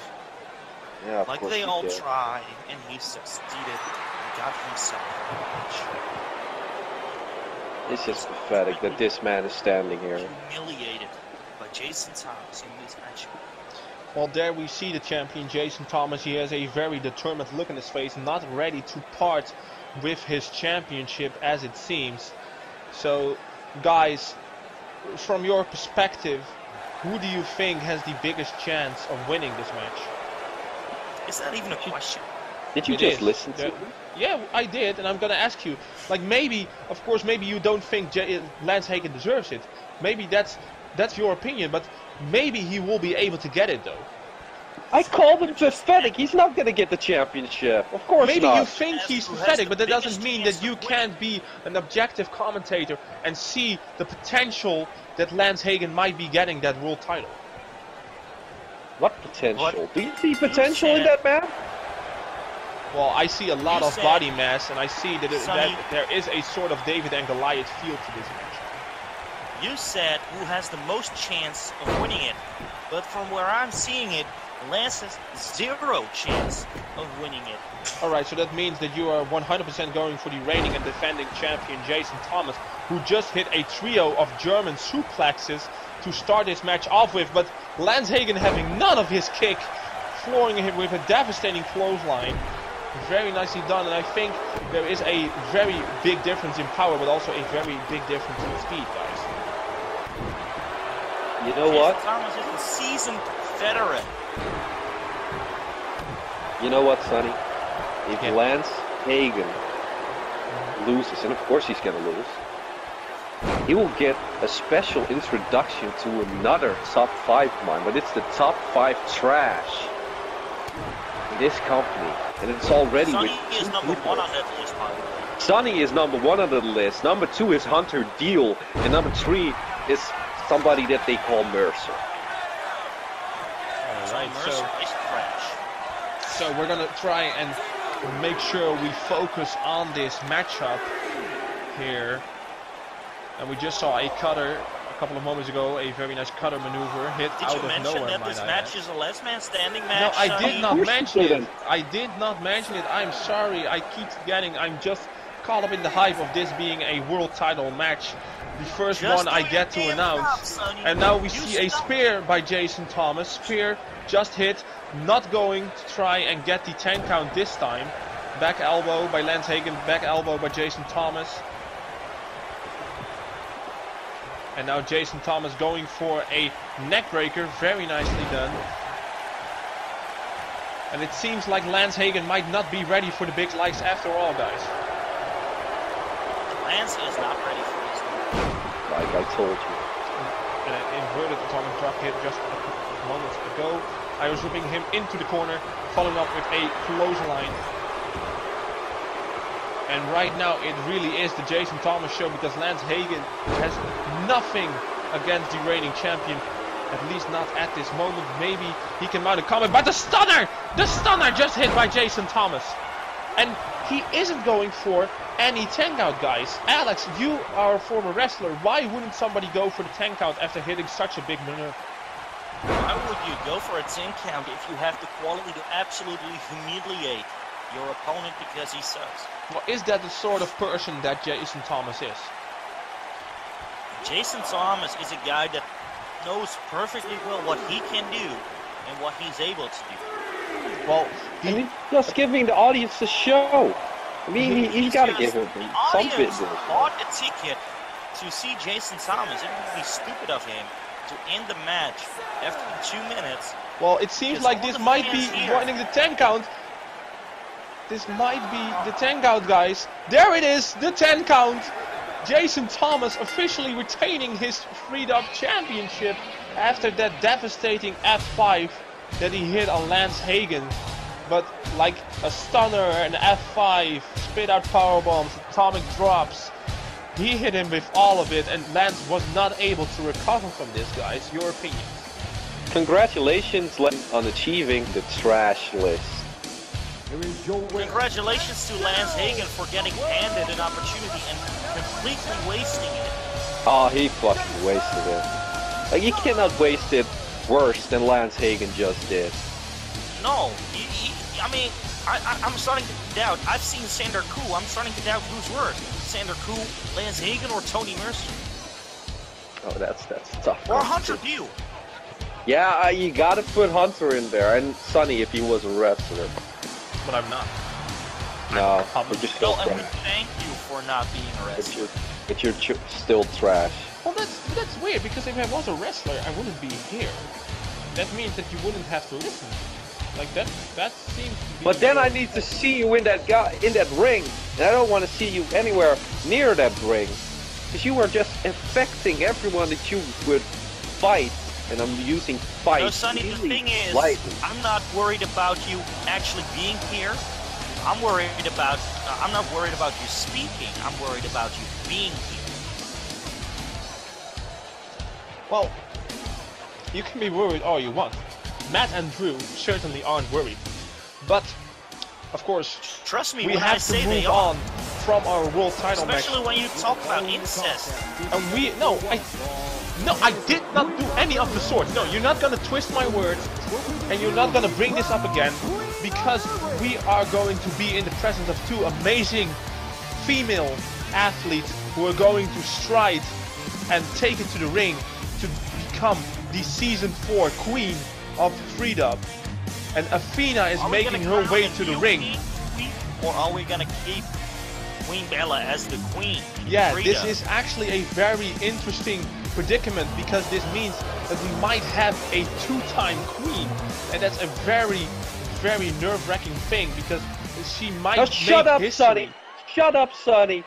Yeah, like they all try, and he succeeded and got himself a match. It's just pathetic that this man is standing here. Humiliated by Jason Thomas in this match. Well, there we see the champion Jason Thomas. He has a very determined look in his face, not ready to part with his championship as it seems. So, guys, from your perspective, who do you think has the biggest chance of winning this match? Is that even a question? Did you just listen to me? Yeah, I did, and I'm gonna ask you. Like, maybe, of course, maybe you don't think Lance Hagan deserves it. Maybe that's your opinion, but maybe he will be able to get it, though. I called him pathetic. He's not gonna get the championship. Of course not. Maybe you think he's pathetic, but that doesn't mean that you can't be an objective commentator and see the potential that Lance Hagan might be getting that world title. What potential? Do you see potential in that man? Well, I see a lot of body mass, and I see that there is a sort of David and Goliath feel to this match. You said who has the most chance of winning it, but from where I'm seeing it, Lance has 0 chance of winning it. Alright, so that means that you are 100% going for the reigning and defending champion Jason Thomas, who just hit a trio of German suplexes to start this match off with, but Lance Hagan having none of his kick, flooring him with a devastating clothesline. Very nicely done, and I think there is a very big difference in power, but also a very big difference in speed, guys. You know what? Thomas is a seasoned veteran. You know what, Sonny? If Lance Hagan loses, and of course he's gonna lose, he will get a special introduction to another top 5 of mine, but it's the top 5 trash in this company, and it's already Sonny with is #1 on that list, by the way. Sonny is #1 on the list. #2 is Hunter Deal, and #3 is somebody that they call Mercer. Alright, Mercer is trash. so we're gonna try and make sure we focus on this matchup here. And we just saw a cutter a couple of moments ago, a very nice cutter maneuver hit out of nowhere. Did you mention that this match is a last man standing match? No, I did not mention it. didn't. I did not mention it. I'm sorry. I'm just caught up in the hype of this being a world title match. The first Just one I do get your to damn announce. job, Sonny. And now we You see a stop. spear by Jason Thomas. Spear just hit, not going to try and get the 10 count this time. Back elbow by Lance Hagan, back elbow by Jason Thomas. And now Jason Thomas going for a neck breaker, very nicely done. And it seems like Lance Hagan might not be ready for the big lights after all, guys. Lance is not ready for this one. Like I told you. And an inverted atomic drop hit just moments ago. I was ripping him into the corner, following up with a clothesline. And right now it really is the Jason Thomas show because Lance Hagan has nothing against the reigning champion. At least not at this moment. Maybe he can mount a comment, but the stunner just hit by Jason Thomas. And he isn't going for any 10 count, guys. Alex, you are a former wrestler. Why wouldn't somebody go for the 10 count after hitting such a big maneuver? Why would you go for a 10 count if you have the quality to absolutely humiliate your opponent because he sucks? Well, is that the sort of person that Jason Thomas is? Jason Thomas is a guy that knows perfectly well what he can do and what he's able to do. Well, He's just giving the audience a show. I mean, he's got to give him The some audience business. bought a ticket to see Jason Thomas. It would be stupid of him to end the match after 2 minutes. well, it seems Because like all this the might be fans here- joining the 10 count. This might be the 10 count, guys. There it is, the 10 count. Jason Thomas officially retaining his freed up championship after that devastating F5 that he hit on Lance Hagan. But like a stunner, an F5, spit out power bombs, atomic drops. He hit him with all of it and Lance was not able to recover from this, guys. Your opinions? Congratulations on achieving the trash list. Here is your winner. Congratulations to Lance Hagan for getting handed an opportunity and completely wasting it. Oh, he fucking wasted it. Like, you cannot waste it worse than Lance Hagan just did. No, I mean, I'm starting to doubt. I've seen Sander Koo. I'm starting to doubt who's worse. Sander Koo, Lance Hagan, or Tony Mercer? Oh, that's tough. Or Hunter Pugh? Yeah, you gotta put Hunter in there, and Sonny if he was a wrestler. But I'm not. No, but you're still Well, and we trash. thank you for not being a wrestler. But you're still trash. Well, that's weird because if I was a wrestler, I wouldn't be here. That means that you wouldn't have to listen. Like that seems to be. But then I need to see you in that ring, and I don't want to see you anywhere near that ring, because you are just affecting everyone that you would fight, and I'm using fight. No, Sonny, the really thing is, lightly. I'm not worried about you actually being here. I'm not worried about you speaking. I'm worried about you being here. Well, you can be worried all you want. Matt and Drew certainly aren't worried. But, of course, Trust me we when I have to say they move are. on from our world title match. Especially when you talk about incest. And no, I did not do any of the sort. No, you're not gonna twist my words, and you're not gonna bring this up again, because we are going to be in the presence of two amazing female athletes who are going to stride and take it to the ring to become the season 4 queen of Freedom. And Athena is making her way to the ring. Or are we gonna keep Queen Bella as the queen? Yeah, Freedom? this is actually a very interesting predicament because this means that we might have a 2-time queen, and that's a very, very nerve-wracking thing because she might Now make shut up, history. Sonny. Shut up, Sonny.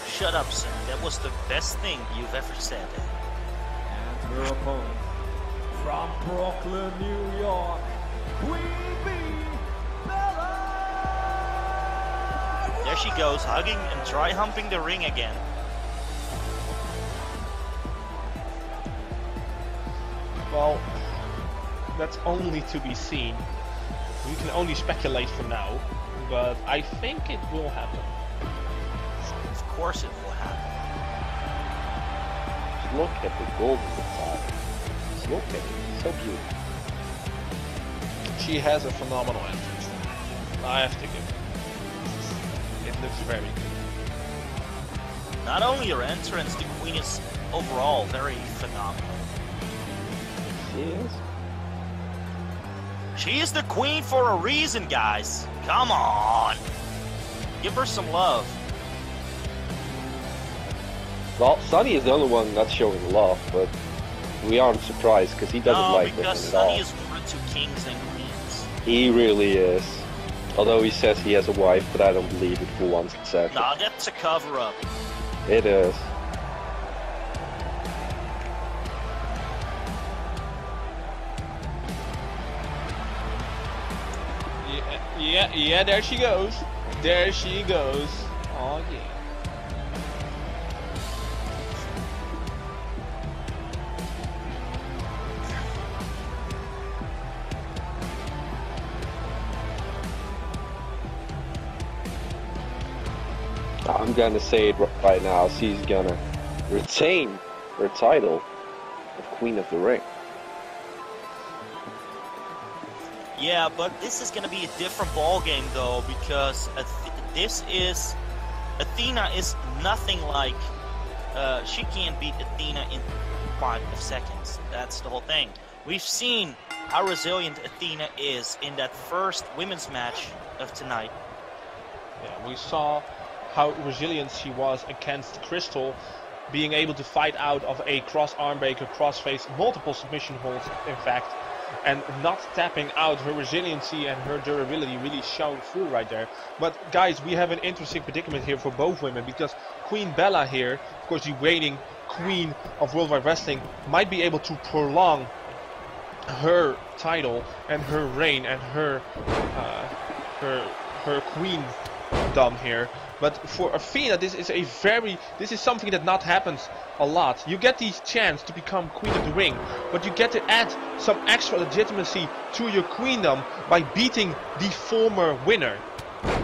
Shut up, son. That was the best thing you've ever said. And her opponent, from Brooklyn, New York, Queen Bee, Bella! There she goes, hugging and dry humping the ring again. Well, that's only to be seen. We can only speculate for now, but I think it will happen. Of course it will happen. Just look at the gold at the top. Okay, so beautiful. She has a phenomenal entrance. I have to give it. It looks very good. Not only her entrance, the queen is overall very phenomenal. She is. She is the queen for a reason, guys. Come on. Give her some love. Well, Sonny is the only one not showing love, but we aren't surprised because he doesn't like women because at Sonny all. is one to kings and queens. He really is. Although he says he has a wife, but I don't believe it for 1 second. Nah, that's a cover-up. It is. Yeah, there she goes. There she goes. Oh yeah. I'm gonna say it right now. She's gonna retain her title of Queen of the Ring. Yeah, but this is gonna be a different ball game though, because Athena is nothing like. She can't beat Athena in 5 seconds. That's the whole thing. We've seen how resilient Athena is in that first women's match of tonight. Yeah, we saw how resilient she was against Crystal, being able to fight out of a cross armbreaker, crossface, multiple submission holds, in fact, and not tapping out. Her resiliency and her durability really shone through right there. But guys, we have an interesting predicament here for both women, because Queen Bella here, of course the reigning queen of Worldwide Wrestling, might be able to prolong her title and her reign and her queendom here. But for Athena, this is something that not happens a lot. You get the chance to become Queen of the Ring, but you get to add some extra legitimacy to your queendom by beating the former winner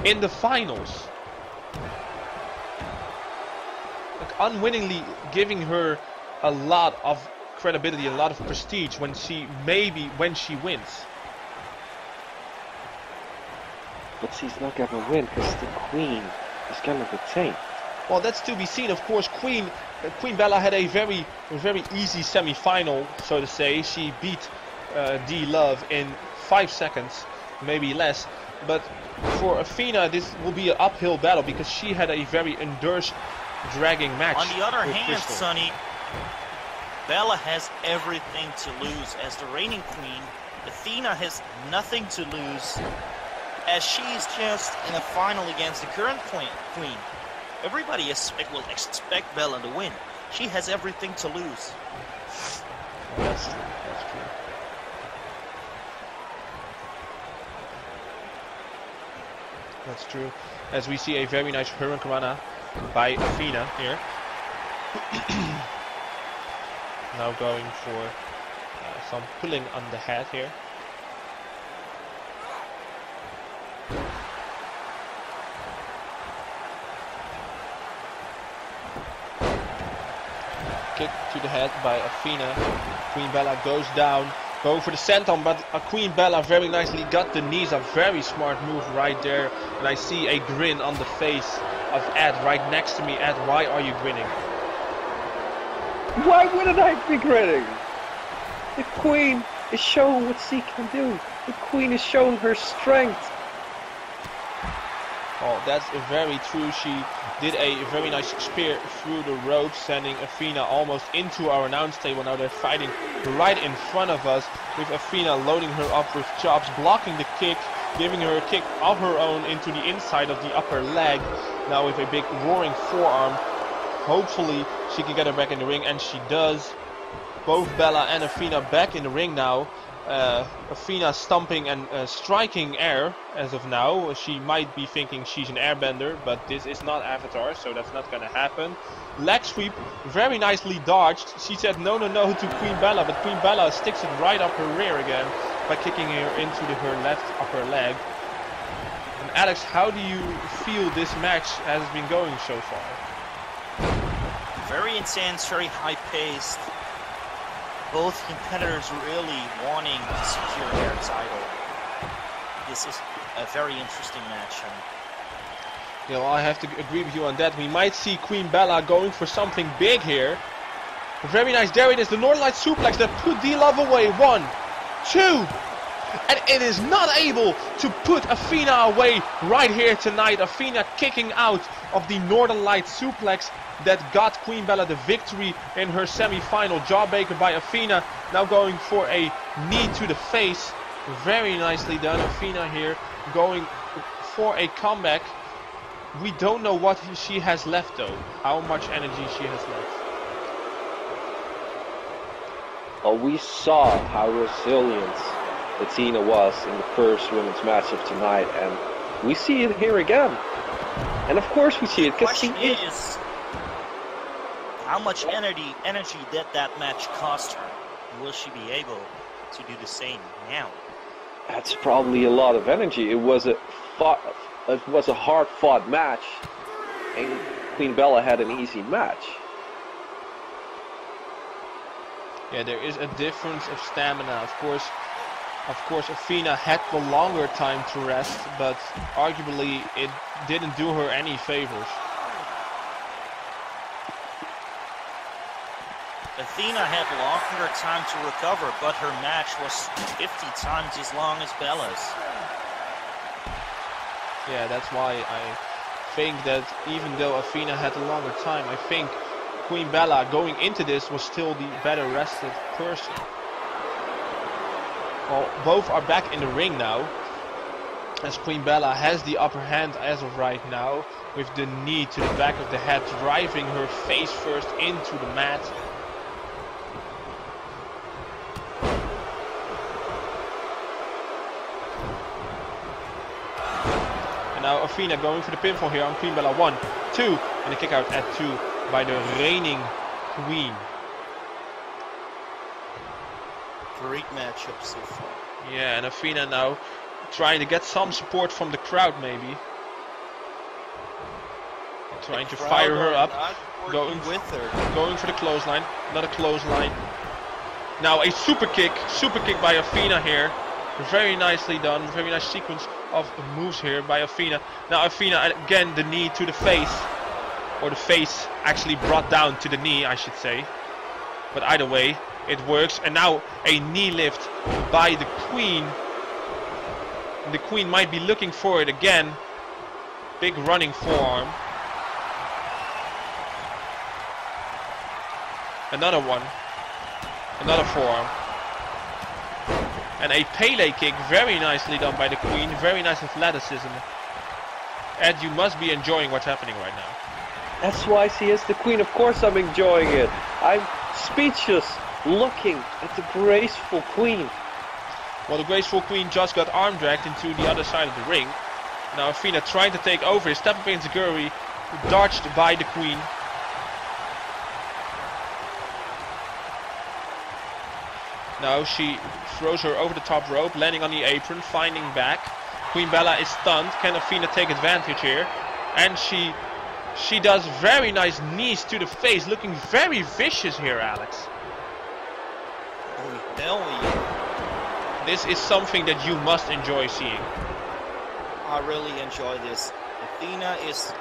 in the finals. Like, unwittingly giving her a lot of credibility, a lot of prestige when she wins. But she's not gonna win because the Queen is gonna retain. Well, that's to be seen. Of course, Queen Bella had a very easy semi-final, so to say. She beat D-Love in 5 seconds, maybe less. But for Athena, this will be an uphill battle because she had a very endurance-dragging match. On the other hand, Crystal. Sonny, Bella has everything to lose. As the reigning queen, Athena has nothing to lose, as she's just in a final against the current queen. Everybody will expect Bella to win. She has everything to lose. That's true. That's true. As we see a very nice Hurricanrana by Athena here. Now going for some pulling on the head here. Kick to the head by Athena. Queen Bella goes down, going for the senton, but Queen Bella very nicely got the knees. A very smart move right there, and I see a grin on the face of Ed right next to me. Ed, why are you grinning? Why wouldn't I be grinning? The Queen is showing what she can do. The Queen is showing her strength. Oh, that's very true. She did a very nice spear through the ropes, sending Athena almost into our announce table. Now they're fighting right in front of us, with Athena loading her up with chops, blocking the kick, giving her a kick of her own into the inside of the upper leg. Now with a big roaring forearm. Hopefully she can get her back in the ring, and she does. Both Bella and Athena back in the ring now. Athena stomping and striking air as of now. She might be thinking she's an airbender, but this is not Avatar, so that's not gonna happen. Leg sweep, very nicely dodged. She said no to Queen Bella, but Queen Bella sticks it right up her rear again by kicking her into her left upper leg. And Alex, how do you feel this match has been going so far? Very intense, very high-paced. both competitors really wanting to secure their title. This is a very interesting match. Yeah, well, I have to agree with you on that. We might see Queen Bella going for something big here. Very nice. There it is. The Northern Light suplex that put D-Love away. 1, 2. And it is not able to put Athena away right here tonight. Athena kicking out of the Northern Light suplex that got Queen Bella the victory in her semi-final. Jawbreaker by Athena. Now going for a knee to the face. Very nicely done. Athena here going for a comeback. We don't know what she has left though. How much energy she has left. Well, we saw how resilient Athena was in the first women's match of tonight, and we see it here again. And of course we see it because she is. How much energy did that match cost her? Will she be able to do the same now? That's probably a lot of energy. It was a hard-fought match, and Queen Bella had an easy match. Yeah, there is a difference of stamina. Of course, Athena had the longer time to rest, but arguably it didn't do her any favors. Athena had longer time to recover, but her match was 50 times as long as Bella's. Yeah, that's why I think that even though Athena had a longer time, I think Queen Bella going into this was still the better rested person. Well, both are back in the ring now, as Queen Bella has the upper hand as of right now, with the knee to the back of the head, driving her face first into the mat. Now Athena going for the pinfall here on Queen Bella. 1, 2, and a kick out at 2 by the reigning queen. Great matchup so far. Yeah, and Athena now trying to get some support from the crowd maybe. Trying to fire her up. Going for the clothesline. Not a clothesline. Now a super kick by Athena here. Very nicely done. Very nice sequence of moves here by Athena. Now Athena again, the knee to the face, or the face actually brought down to the knee, I should say. But either way, it works. And now a knee lift by the queen. And the queen might be looking for it again. Big running forearm. Another one. Another forearm. And a Pele kick, very nicely done by the queen. Very nice athleticism. Ed, you must be enjoying what's happening right now. That's why she is the queen. Of course I'm enjoying it. I'm speechless looking at the graceful queen. Well, the graceful queen just got arm dragged into the other side of the ring. Now Athena trying to take over. Step up into Guri, dodged by the queen. Now she throws her over the top rope, landing on the apron, finding back. Queen Bella is stunned. Can Athena take advantage here? And she does very nice knees to the face, looking very vicious here, Alex. Oh, hell yeah. This is something that you must enjoy seeing. I really enjoy this. Athena is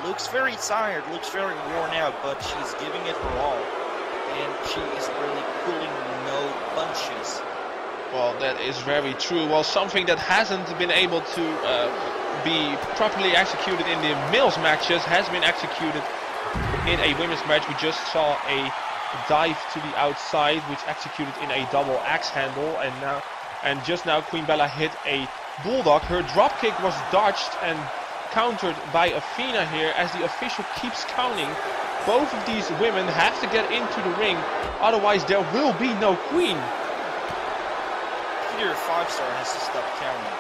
looks very tired, looks very worn out, but she's giving it her all. And she is really pulling no punches. Well, that is very true. Well, something that hasn't been able to be properly executed in the males matches has been executed in a women's match. We just saw a dive to the outside, which executed in a double axe handle, and just now Queen Bella hit a bulldog. Her drop kick was dodged and countered by Athena here, as the official keeps counting. Both of these women have to get into the ring, otherwise there will be no queen. Peter 5-star has to stop counting.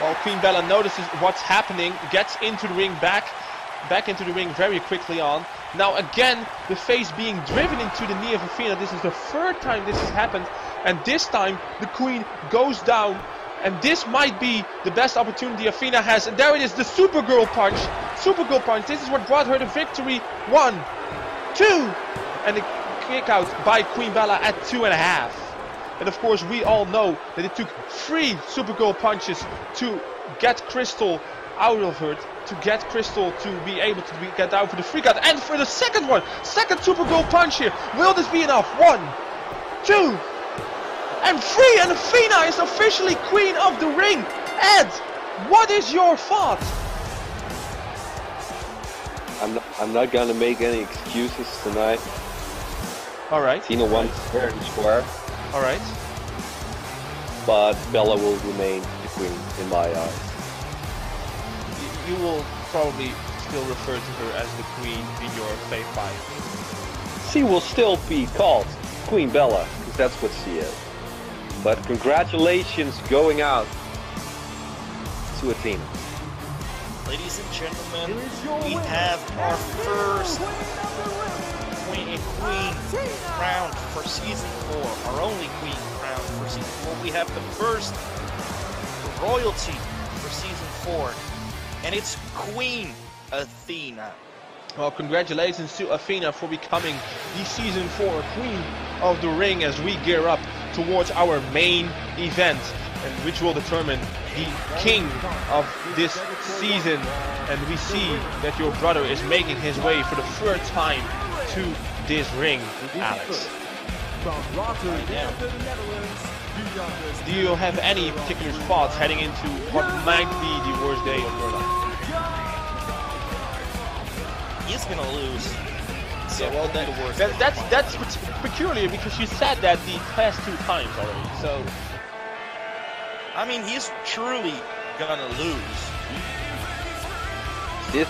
Well, Queen Bella notices what's happening, gets into the ring, back into the ring very quickly on. Now again, the face being driven into the knee of Athena. This is the third time this has happened, and this time the queen goes down. And this might be the best opportunity Athena has. And there it is, the Supergirl punch. Supergirl punch. This is what brought her the victory. 1, 2. And the kick out by Queen Bella at 2.5. And of course we all know that it took 3 Supergirl punches to get Crystal out of her, to get Crystal to be able to get down for the freak out. And for the second one, second Supergirl punch here. Will this be enough? 1, 2, and 3. And Athena is officially Queen of the Ring. Ed, what is your thought? I'm not gonna make any excuses tonight. Alright. Athena won fair and square. Alright. But Bella will remain the queen in my eyes. You will probably still refer to her as the queen in your Fave 5. She will still be called Queen Bella, because that's what she is. But congratulations going out to Athena. Ladies and gentlemen, we have our first queen crowned for season 4. Our only queen crowned for season 4. We have the first royalty for season 4. And it's Queen Athena. Well, congratulations to Athena for becoming the season 4 Queen of the Ring as we gear up towards our main event, and which will determine the king of this season. And we see that your brother is making his way for the 3rd time to this ring, Alex. Do you have any particular thoughts heading into what might be the worst day of your life? He's gonna lose. So Yeah, well, that's peculiar because you said that the past 2 times already. So I mean, he's truly gonna lose.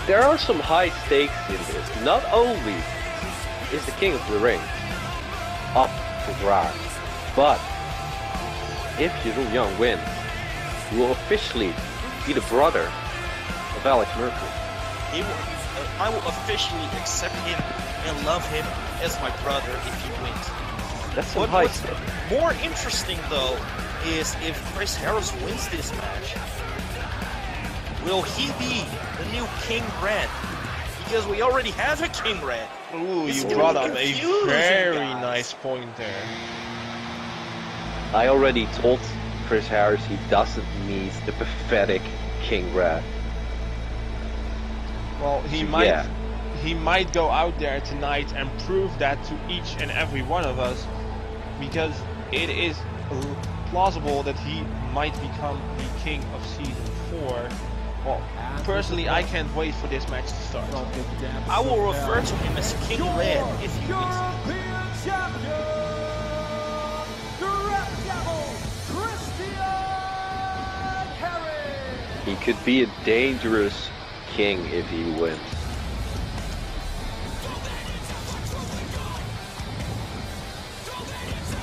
There are some high stakes in this. Not only is the King of the Ring up for grabs, but if Jeroen wins, he will officially be the brother of Alex Mercury. I will officially accept him and love him as my brother if he wins. That's some high What's stakes. more interesting though is if Chris Harris wins this match, will he be the new King Red? Because we already have a King Red. ooh, It's you gonna brought be up a confusing, very guys. nice point there. I already told Chris Harris he doesn't need the pathetic King Red. Well, he might go out there tonight and prove that to each and every one of us, because it is plausible that he might become the king of season 4. Well, personally, I can't wait for this match to start. I will refer to him as King Red if he wins. European champion, the Red Devil, Christian Harris. He could be a dangerous king if he wins.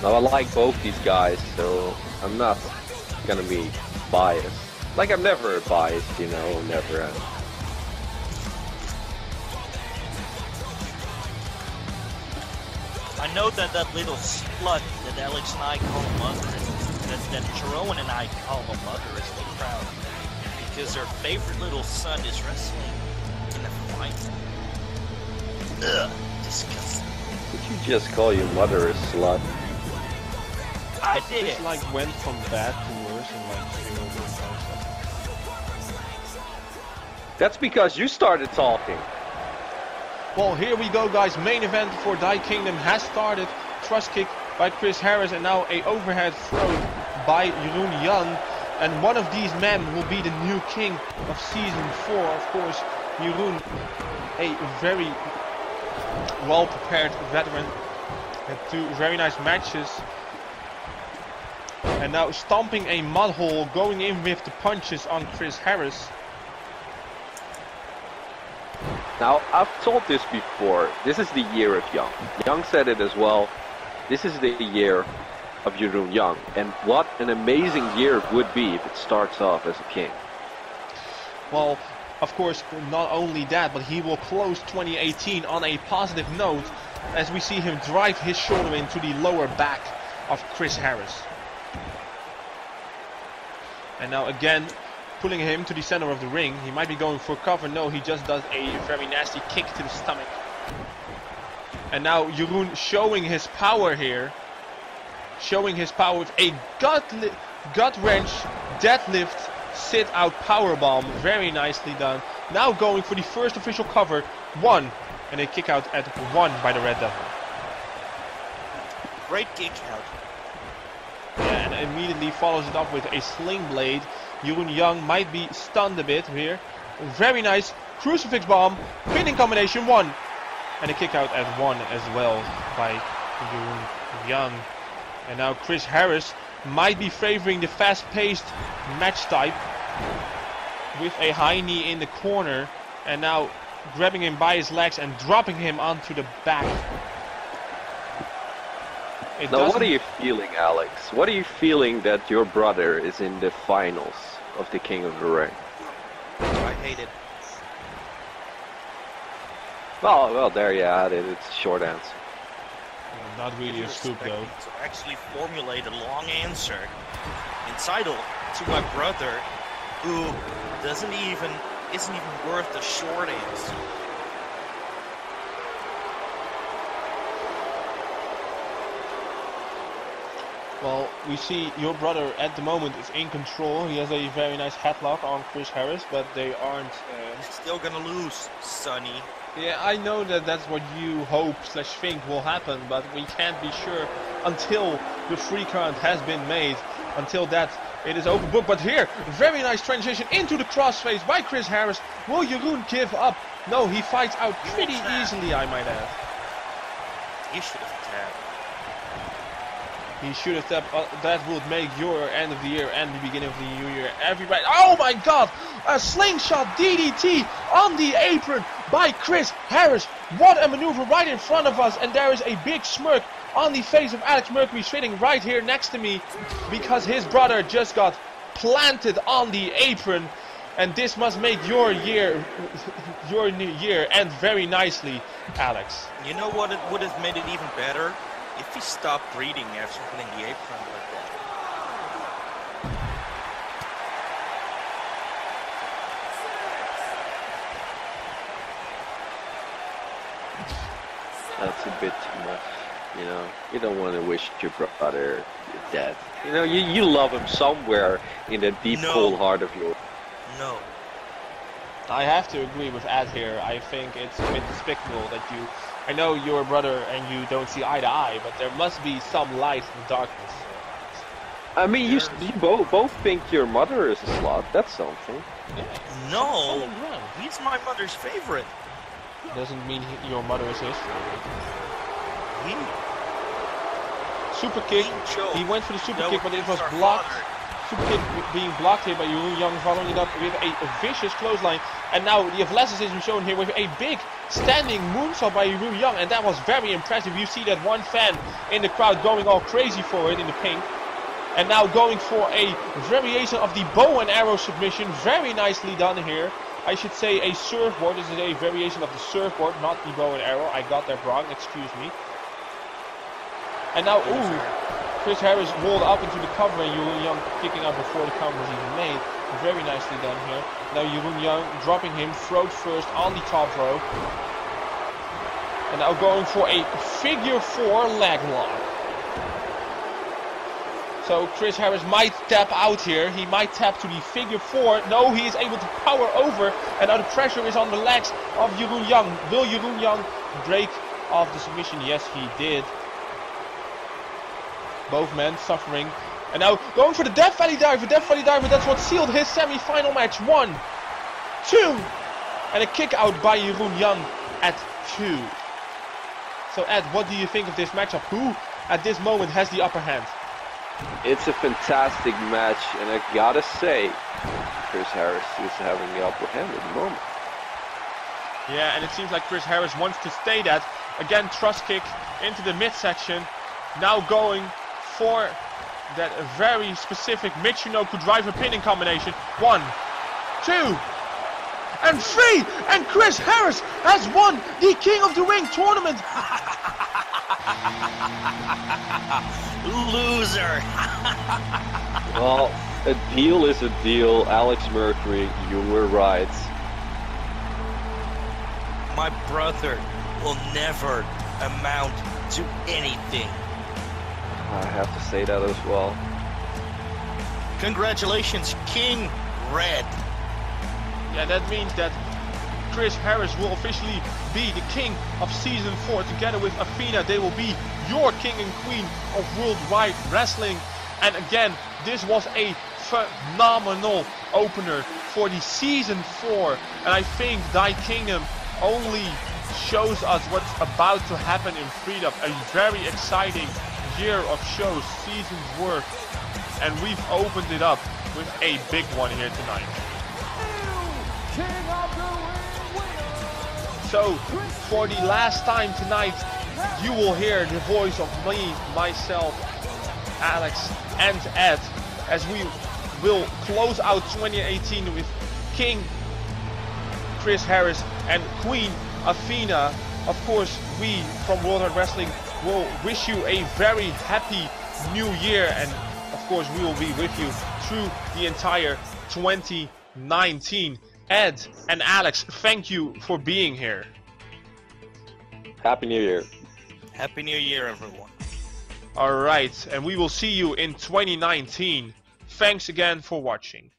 Now I like both these guys, so I'm not gonna be biased. Like I'm never biased, you know, never am. I know that little slut that Alex and I call mother, that Jeroen and I call a mother is the crowd. Because her favorite little son is wrestling in a fight. Ugh, disgusting. Did you just call your mother a slut? I did It's it. like went from bad to worse in like 0 times. That's because you started talking. Well, here we go, guys. Main event for Die Kingdom has started. Thrust kick by Chris Harris and now a overhead throw by Jeroen Young. And one of these men will be the new king of season 4. Of course, Jeroen, a very well-prepared veteran. Had 2 very nice matches. And now stomping a mud hole, going in with the punches on Chris Harris. Now, I've told this before, this is the year of Young. Young said it as well. This is the year of Jeroen Young. And what an amazing year it would be if it starts off as a king. Well, of course, not only that, but he will close 2018 on a positive note as we see him drive his shoulder into the lower back of Chris Harris. And now again, pulling him to the center of the ring. He might be going for cover. No, he just does a very nasty kick to the stomach. And now Jeroen showing his power here. Showing his power with a gut wrench, deadlift, sit out powerbomb. Very nicely done. Now going for the first official cover. 1. And a kick out at 1 by the Red Devil. Great kick out. Yeah, and immediately follows it up with a sling blade. Jeroen Young might be stunned a bit here. Very nice. Crucifix bomb. Pinning combination 1. And a kick out at 1 as well by Jeroen Young. And now Chris Harris might be favoring the fast-paced match type with a high knee in the corner. And now grabbing him by his legs and dropping him onto the back. Now what are you feeling, Alex? What are you feeling that your brother is in the finals of the King of the Ring? I hate it. Well, there you had it. It's a short answer. Not really a scoop though. To actually formulate a long answer entitled to my brother, who isn't even worth the short answer. Well, we see your brother at the moment is in control. He has a very nice headlock on Chris Harris, but they aren't... Still gonna lose, Sonny. Yeah, I know that that's what you hope / think will happen, but we can't be sure until the free count has been made. Until that, it is open book. But here, very nice transition into the crossface by Chris Harris. Will Jeroen give up? No, he fights out pretty easily, I might add. He should have tapped. He should have tapped. That would make your end of the year and the beginning of the new year. Everybody, oh my god! A slingshot DDT on the apron by Chris Harris. What a maneuver right in front of us. And there is a big smirk on the face of Alex Mercury sitting right here next to me, because his brother just got planted on the apron. And this must make your new year end very nicely, Alex. You know what? It would have made it even better if he stopped breathing after hitting the apron like that. That's a bit too much, you know. You don't want to wish your brother dead. You know, you love him somewhere in the deep cold heart of yours. No. I have to agree with Ed here. I think it's a bit despicable that you... I know you're a brother and you don't see eye to eye, but there must be some light in the darkness. I mean, you both think your mother is a slut. That's something. Yeah, no, he's my mother's favorite. Doesn't mean your mother is his favorite. Super kick. He went for the super kick, but it was blocked. Super kick being blocked here by Jeroen Young, following it up with a vicious clothesline. And now the athleticism shown here with a big standing moonsault by Jeroen Young, and that was very impressive. You see that one fan in the crowd going all crazy for it in the pink. And now going for a variation of the bow and arrow submission. Very nicely done here. I should say a surfboard. This is a variation of the surfboard, not the bow and arrow. I got that wrong, excuse me. And now, ooh, Chris Harris rolled up into the cover and Jeroen Young kicking out before the count was even made. Very nicely done here. Now Jeroen Young dropping him throat first on the top rope. And now going for a figure 4 leg lock. So Chris Harris might tap out here. He might tap to the figure 4. No, he is able to power over. And now the pressure is on the legs of Jeroen Young. Will Jeroen Young break off the submission? Yes, he did. Both men suffering. And now going for the Death Valley Diver. Death Valley Diver, that's what sealed his semi-final match. 1, 2. And a kick out by Jeroen Young at 2. So Ed, what do you think of this matchup? Who at this moment has the upper hand? It's a fantastic match, and I gotta say, Chris Harris is having the upper hand at the moment. Yeah, and it seems like Chris Harris wants to stay that. Again, thrust kick into the midsection. Now going for that very specific Michinoku driver pinning combination. 1, 2, and 3! And Chris Harris has won the King of the Ring tournament! Loser! Well, a deal is a deal. Alex Mercury, you were right. My brother will never amount to anything. I have to say that as well. Congratulations, King Red. Yeah, that means that Chris Harris will officially be the king of Season 4. Together with Athena, they will be your king and queen of worldwide wrestling. And again, this was a phenomenal opener for the Season 4. And I think Thy Kingdom only shows us what's about to happen in Freedom. A very exciting year of shows, seasons work. And we've opened it up with a big one here tonight. So, for the last time tonight, you will hear the voice of me, myself, Alex, and Ed, as we will close out 2018 with King Chris Harris and Queen Athena. Of course, we from Worldwide Wrestling will wish you a very happy new year, and of course we will be with you through the entire 2019. Ed and Alex, thank you for being here. Happy New Year. Happy New Year, everyone. Alright, and we will see you in 2019. Thanks again for watching.